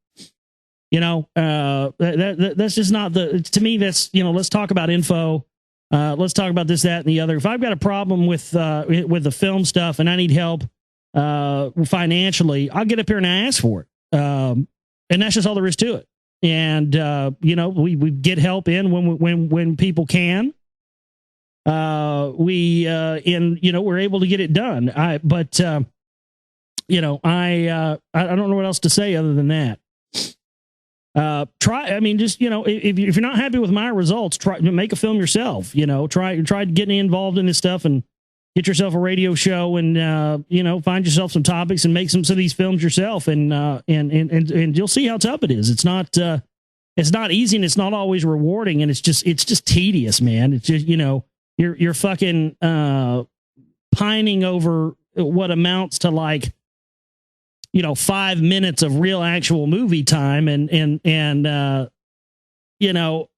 You know, that's just not to me, that's, you know, let's talk about info. Let's talk about this, that, and the other. If I've got a problem with the film stuff and I need help financially, I'll get up here and I ask for it. And that's just all there is to it. And, you know, we get help in when people can. You know, we're able to get it done. You know, I don't know what else to say other than that. I mean, just, you know, if you're not happy with my results, try to make a film yourself, you know, try getting involved in this stuff and get yourself a radio show and, you know, find yourself some topics and make some of these films yourself. And you'll see how tough it is. It's not easy and it's not always rewarding. And it's just tedious, man. It's just, you know, you're fucking, pining over what amounts to like, you know, 5 minutes of real actual movie time and you know,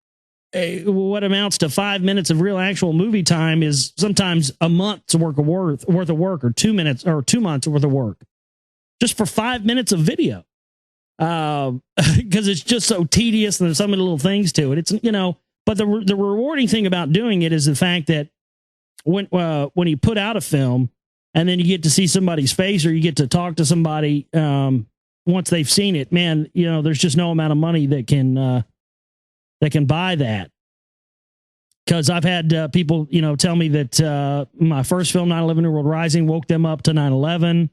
what amounts to 5 minutes of real actual movie time is sometimes a month's worth of work or 2 minutes or 2 months worth of work just for 5 minutes of video. Because it's just so tedious and there's so many little things to it. It's, you know, but the rewarding thing about doing it is the fact that when you put out a film and then you get to see somebody's face or you get to talk to somebody once they've seen it, man, you know, there's just no amount of money that can buy that. Because I've had people, you know, tell me that my first film, 9/11 New World Rising, woke them up to 9/11.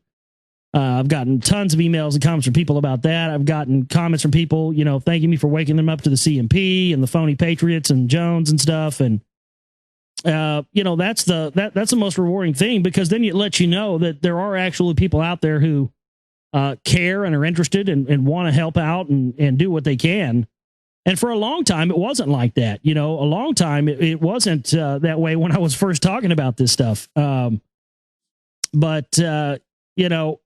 I've gotten tons of emails and comments from people about that. I've gotten comments from people, you know, thanking me for waking them up to the CMP and the phony Patriots and Jones and stuff. And, you know, that's the most rewarding thing, because then it lets you know that there are actually people out there who care and are interested and want to help out and do what they can. And for a long time, it wasn't like that. You know, a long time, it wasn't that way when I was first talking about this stuff. But you know,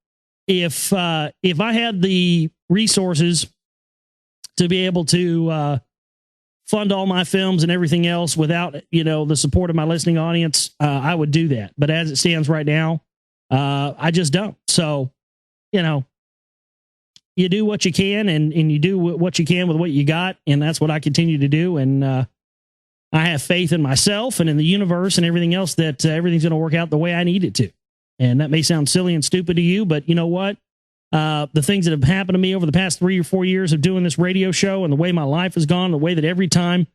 if I had the resources to be able to fund all my films and everything else without, you know, the support of my listening audience, I would do that. But as it stands right now, I just don't. So, you know, you do what you can and you do what you can with what you got. And that's what I continue to do. And I have faith in myself and in the universe and everything else that everything's going to work out the way I need it to. And that may sound silly and stupid to you, but you know what? The things that have happened to me over the past 3 or 4 years of doing this radio show and the way my life has gone, the way that every time,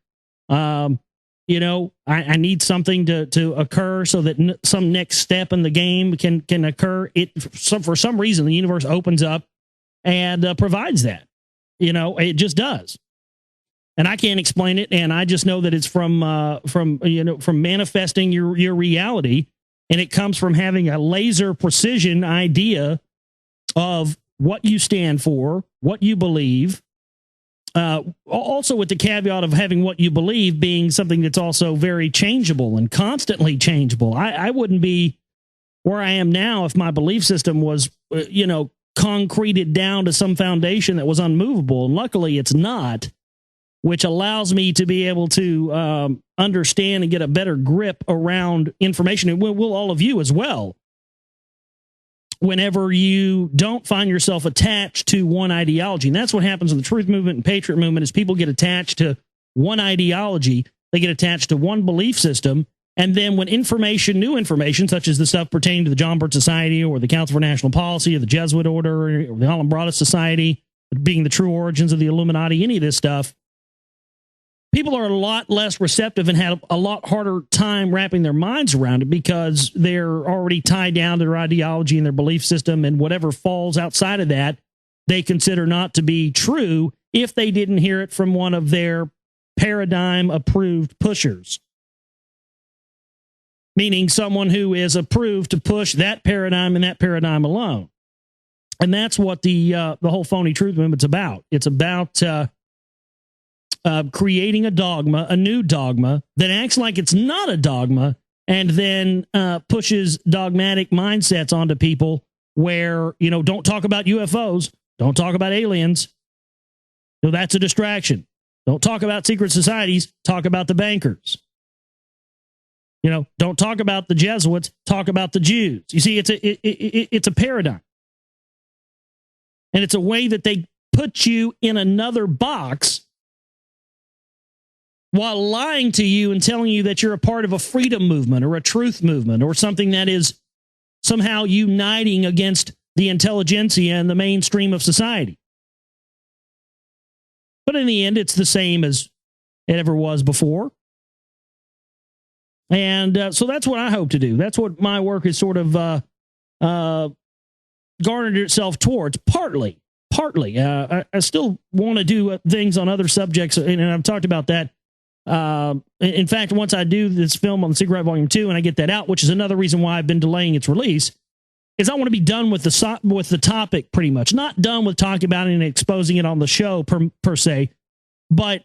you know, I need something to occur so that some next step in the game can occur. For some reason, the universe opens up and provides that. You know, it just does. And I can't explain it. And I just know that it's from manifesting your reality. And it comes from having a laser precision idea of what you stand for, what you believe. Also with the caveat of having what you believe being something that's also very changeable and constantly changeable. I wouldn't be where I am now if my belief system was, you know, concreted down to some foundation that was unmovable. And luckily it's not, which allows me to be able to understand and get a better grip around information. And will all of you as well. Whenever you don't find yourself attached to one ideology. And that's what happens in the truth movement and patriot movement is people get attached to one ideology. They get attached to one belief system. And then when new information, such as the stuff pertaining to the John Birch Society or the Council for National Policy or the Jesuit Order or the Alumbrada Society, being the true origins of the Illuminati, any of this stuff, people are a lot less receptive and have a lot harder time wrapping their minds around it because they're already tied down to their ideology and their belief system, and whatever falls outside of that, they consider not to be true if they didn't hear it from one of their paradigm approved pushers, meaning someone who is approved to push that paradigm and that paradigm alone. And that's what the whole phony truth movement's about. It's about creating a dogma, a new dogma that acts like it's not a dogma, and then pushes dogmatic mindsets onto people where, don't talk about UFOs, don't talk about aliens. That's a distraction. Don't talk about secret societies, talk about the bankers. Don't talk about the Jesuits, talk about the Jews. You see, it's a paradigm. And it's a way that they put you in another box while lying to you and telling you that you're a part of a freedom movement or a truth movement or something that is somehow uniting against the intelligentsia and the mainstream of society. But in the end, it's the same as it ever was before. And so that's what I hope to do. That's what my work is sort of garnered itself towards, partly. I still want to do things on other subjects, and I've talked about that. In fact, once I do this film on the Secret Right Volume 2 and I get that out, which is another reason why I've been delaying its release, is I want to be done with the topic pretty much. Not done with talking about it and exposing it on the show per se, but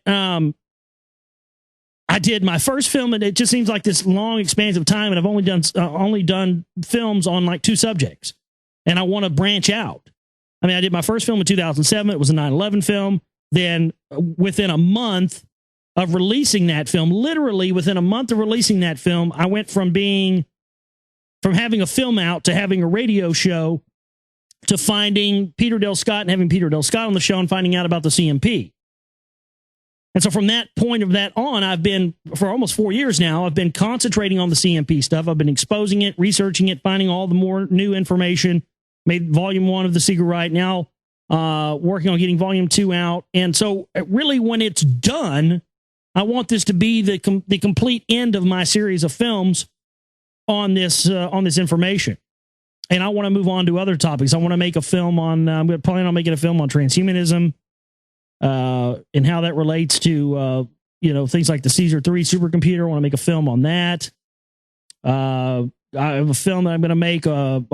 I did my first film, and it just seems like this long expanse of time, and I've only done films on like 2 subjects, and I want to branch out. I mean, I did my first film in 2007. It was a 9/11 film. Then within a month of releasing that film, literally within a month of releasing that film, I went from having a film out to having a radio show to finding Peter Dale Scott and having Peter Dale Scott on the show and finding out about the CMP. And so from that point of that on, I've been, for almost 4 years now, I've been concentrating on the CMP stuff. I've been exposing it, researching it, finding all the more new information, made volume 1 of The Secret Right, now working on getting volume 2 out. And so really when it's done, I want this to be the complete end of my series of films on this information. And I want to move on to other topics. I want to make a film on, I'm planning on making a film on transhumanism, and how that relates to, things like the Caesar 3 supercomputer. I want to make a film on that. I have a film that I'm going to make on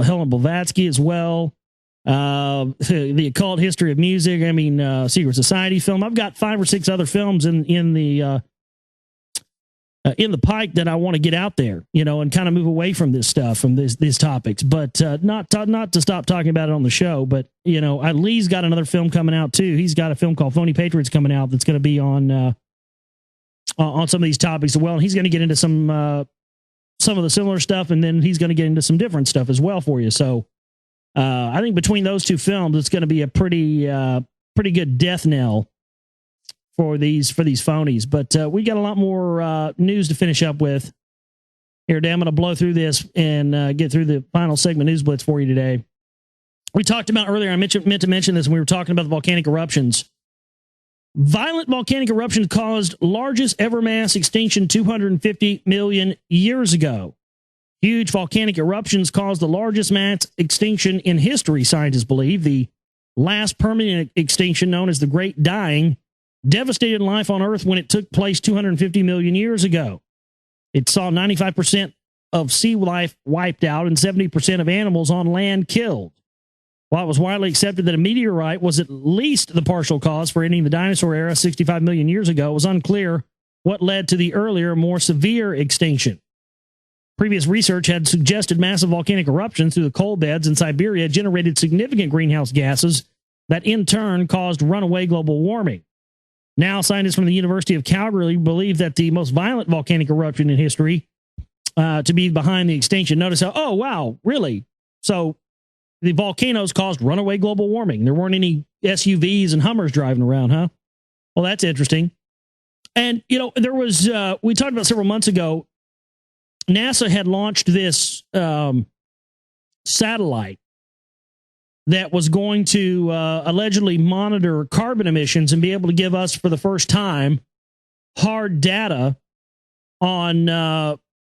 Helen Blavatsky as well. The occult history of music. Secret Society film. I've got 5 or 6 other films in the pike that I want to get out there, and kind of move away from this stuff, from these topics, but not to stop talking about it on the show. But Lee's got another film coming out too. He's got a film called Phony Patriots coming out that's going to be on some of these topics as well. And he's going to get into some of the similar stuff, and then he's going to get into some different stuff as well for you. So I think between those 2 films, it's going to be a pretty good death knell for these phonies. But we got a lot more news to finish up with here. I'm going to blow through this and get through the final segment news blitz for you today. We talked about earlier, I meant to mention this when we were talking about the volcanic eruptions. Violent volcanic eruptions caused largest ever mass extinction 250 million years ago. Huge volcanic eruptions caused the largest mass extinction in history, scientists believe. The last permanent extinction, known as the Great Dying, devastated life on Earth when it took place 250 million years ago. It saw 95% of sea life wiped out and 70% of animals on land killed. While it was widely accepted that a meteorite was at least the partial cause for ending the dinosaur era 65 million years ago, it was unclear what led to the earlier, more severe extinction. Previous research had suggested massive volcanic eruptions through the coal beds in Siberia generated significant greenhouse gases that in turn caused runaway global warming. Now, scientists from the University of Calgary believe that the most violent volcanic eruption in history to be behind the extinction. Notice how, oh, wow, really? So the volcanoes caused runaway global warming. There weren't any SUVs and Hummers driving around, huh? Well, that's interesting. And, there was, we talked about several months ago, NASA had launched this satellite that was going to allegedly monitor carbon emissions and be able to give us, for the first time, hard data on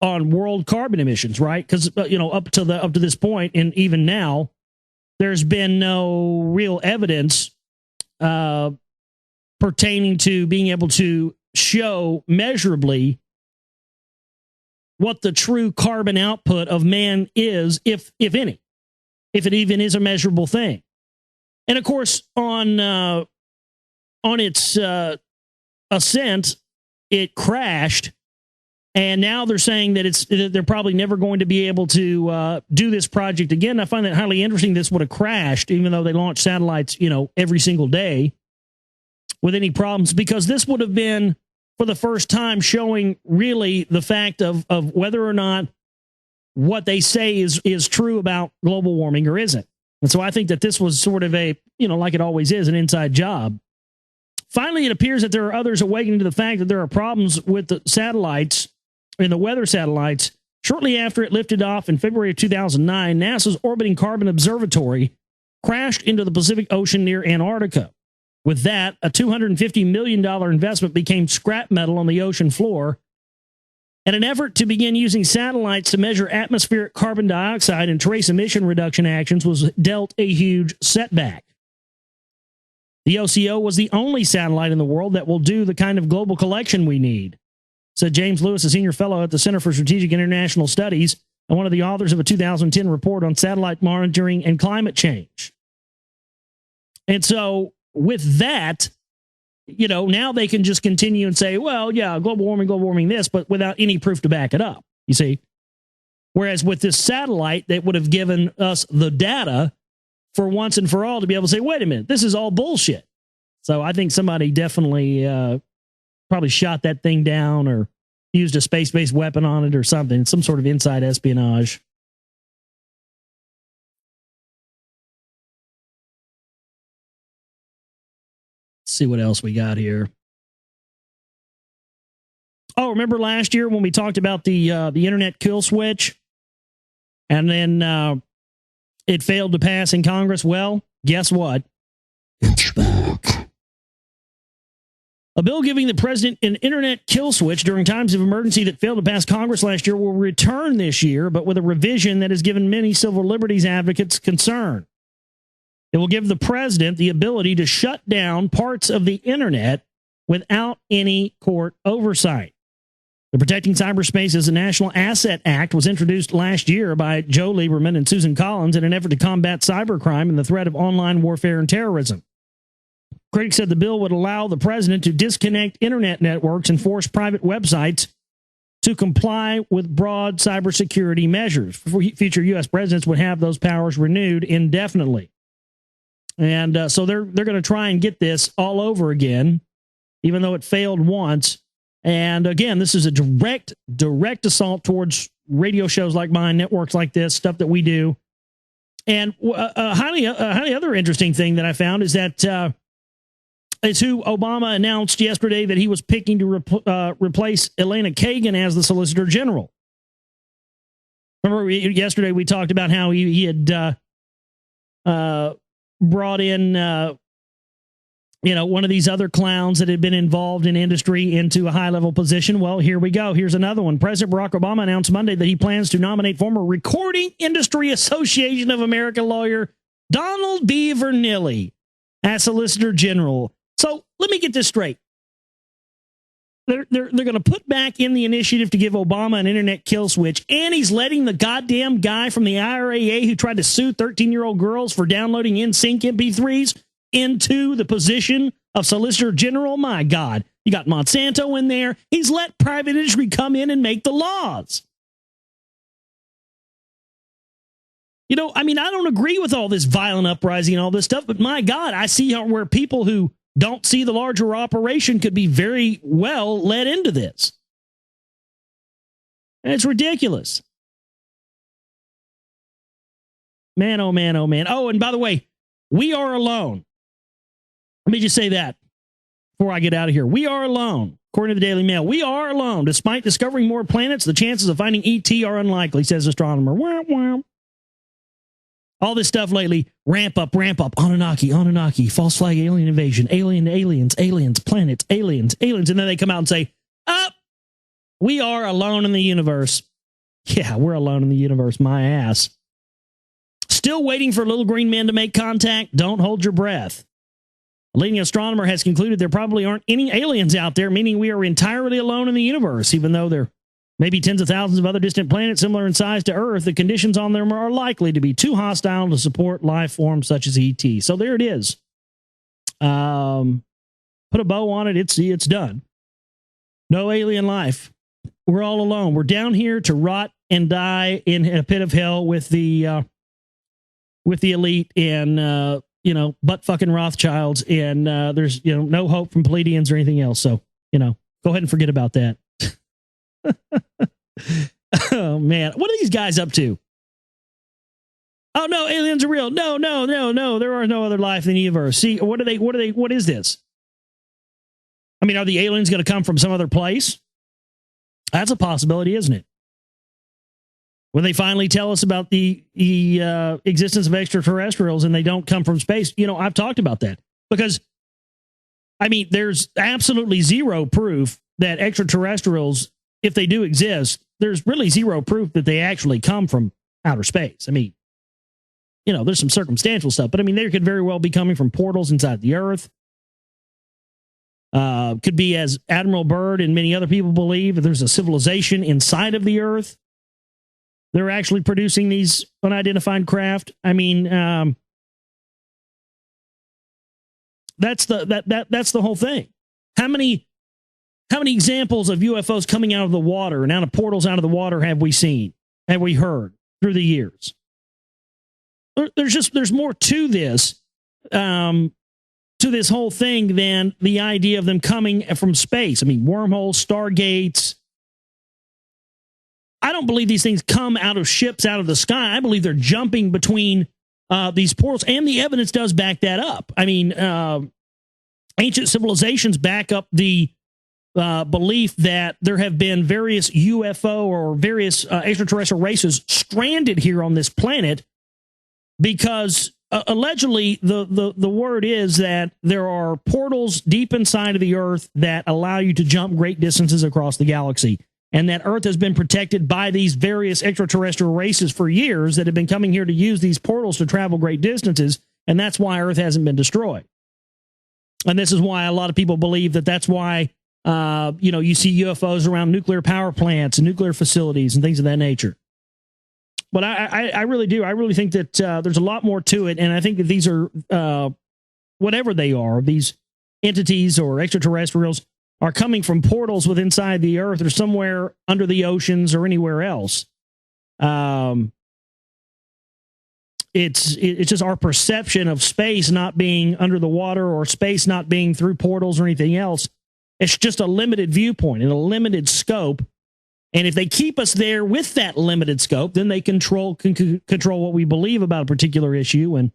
world carbon emissions, right? Because up to this point, and even now, there's been no real evidence pertaining to being able to show measurably what the true carbon output of man is, if any, if it even is a measurable thing. And of course, on its ascent, it crashed, and now they're saying that they're probably never going to be able to do this project again. I find that highly interesting. This would have crashed, even though they launched satellites, every single day with any problems, because this would have been, for the first time, showing really the fact of whether or not what they say is true about global warming or isn't. And so I think that this was sort of a, like it always is, an inside job. Finally, it appears that there are others awakening to the fact that there are problems with the satellites and the weather satellites. Shortly after it lifted off in February of 2009, NASA's orbiting carbon observatory crashed into the Pacific Ocean near Antarctica. With that, a $250 million investment became scrap metal on the ocean floor, and an effort to begin using satellites to measure atmospheric carbon dioxide and trace emission reduction actions was dealt a huge setback. The OCO was the only satellite in the world that will do the kind of global collection we need, said James Lewis, a senior fellow at the Center for Strategic International Studies and one of the authors of a 2010 report on satellite monitoring and climate change. And so with that, now they can just continue and say, well, yeah, global warming this, but without any proof to back it up, you see. Whereas with this satellite, that would have given us the data for once and for all to be able to say, wait a minute, this is all bullshit. So I think somebody definitely probably shot that thing down or used a space-based weapon on it or something, some sort of inside espionage. Let's see what else we got here. Oh, remember last year when we talked about the internet kill switch? And then it failed to pass in Congress? Well, guess what? It's back. A bill giving the president an internet kill switch during times of emergency that failed to pass Congress last year will return this year, but with a revision that has given many civil liberties advocates concern. It will give the president the ability to shut down parts of the internet without any court oversight. The Protecting Cyberspace as a National Asset Act was introduced last year by Joe Lieberman and Susan Collins in an effort to combat cybercrime and the threat of online warfare and terrorism. Critics said the bill would allow the president to disconnect internet networks and force private websites to comply with broad cybersecurity measures. Future U.S. presidents would have those powers renewed indefinitely. And so they're going to try and get this all over again, even though it failed once. And again, this is a direct assault towards radio shows like mine, networks like this, stuff that we do. And a highly other interesting thing that I found is that is who Obama announced yesterday that he was picking to replace Elena Kagan as the Solicitor General. Remember, yesterday we talked about how he had brought in one of these other clowns that had been involved in industry into a high-level position. Well, here we go. Here's another one. President Barack Obama announced Monday that he plans to nominate former Recording Industry Association of America lawyer Donald B. Vernilli as Solicitor General. So let me get this straight. They're going to put back in the initiative to give Obama an internet kill switch, and he's letting the goddamn guy from the IRAA who tried to sue 13-year-old girls for downloading NSYNC MP3s into the position of Solicitor General. My God, you got Monsanto in there. He's let private industry come in and make the laws. I don't agree with all this violent uprising and all this stuff, but my God, I see where people who don't see the larger operation could be very well led into this. And it's ridiculous. Man, oh man, oh man. Oh, and by the way, we are alone. Let me just say that before I get out of here. We are alone. According to the Daily Mail, we are alone. Despite discovering more planets, the chances of finding ET are unlikely, says astronomer. Wah, wah. All this stuff lately, ramp up, Anunnaki, false flag alien invasion, aliens, planets, aliens. And then they come out and say, we are alone in the universe. Yeah, we're alone in the universe, my ass. Still waiting for little green men to make contact? Don't hold your breath. A leading astronomer has concluded there probably aren't any aliens out there, meaning we are entirely alone in the universe. Even though there may be tens of thousands of other distant planets similar in size to Earth, the conditions on them are likely to be too hostile to support life forms such as ET. So there it is. Put a bow on it. It's done. No alien life. We're all alone. We're down here to rot and die in a pit of hell with the elite and butt fucking Rothschilds, and there's no hope from Pleiadians or anything else. So go ahead and forget about that. Oh man, what are these guys up to? Oh no, aliens are real. No, there are no other life in the universe. See, what is this? I mean, are the aliens going to come from some other place? That's a possibility, isn't it? When they finally tell us about the existence of extraterrestrials and they don't come from space, I've talked about that because, I mean, there's absolutely zero proof that extraterrestrials, if they do exist, there's really zero proof that they actually come from outer space. I mean, there's some circumstantial stuff, but I mean, they could very well be coming from portals inside the Earth. Could be, as Admiral Byrd and many other people believe, that there's a civilization inside of the Earth. They're actually producing these unidentified craft. I mean, that's the whole thing. How many examples of UFOs coming out of the water and out of portals out of the water have we seen? Have we heard through the years? There's more to this whole thing than the idea of them coming from space. I mean, wormholes, stargates. I don't believe these things come out of ships out of the sky. I believe they're jumping between these portals, and the evidence does back that up. I mean, ancient civilizations back up the belief that there have been various UFO or various extraterrestrial races stranded here on this planet because allegedly the word is that there are portals deep inside of the Earth that allow you to jump great distances across the galaxy. And that Earth has been protected by these various extraterrestrial races for years that have been coming here to use these portals to travel great distances. And that's why Earth hasn't been destroyed. And this is why a lot of people believe that that's why, you see UFOs around nuclear power plants and nuclear facilities and things of that nature. But I really do. I really think that there's a lot more to it. And I think that these are, whatever they are, these entities or extraterrestrials, are coming from portals within inside the Earth or somewhere under the oceans or anywhere else. It's just our perception of space not being under the water or space not being through portals or anything else. It's just a limited viewpoint and a limited scope. And if they keep us there with that limited scope, then they can control what we believe about a particular issue and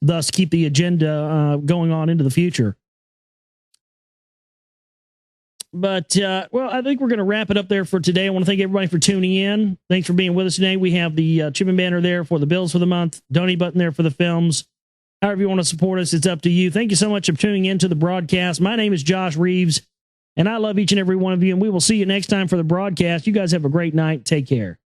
thus keep the agenda going on into the future. But, I think we're going to wrap it up there for today. I want to thank everybody for tuning in. Thanks for being with us today. We have the Chipping banner there for the bills for the month, donate button there for the films. However you want to support us, it's up to you. Thank you so much for tuning in to the broadcast. My name is Josh Reeves, and I love each and every one of you, and we will see you next time for the broadcast. You guys have a great night. Take care.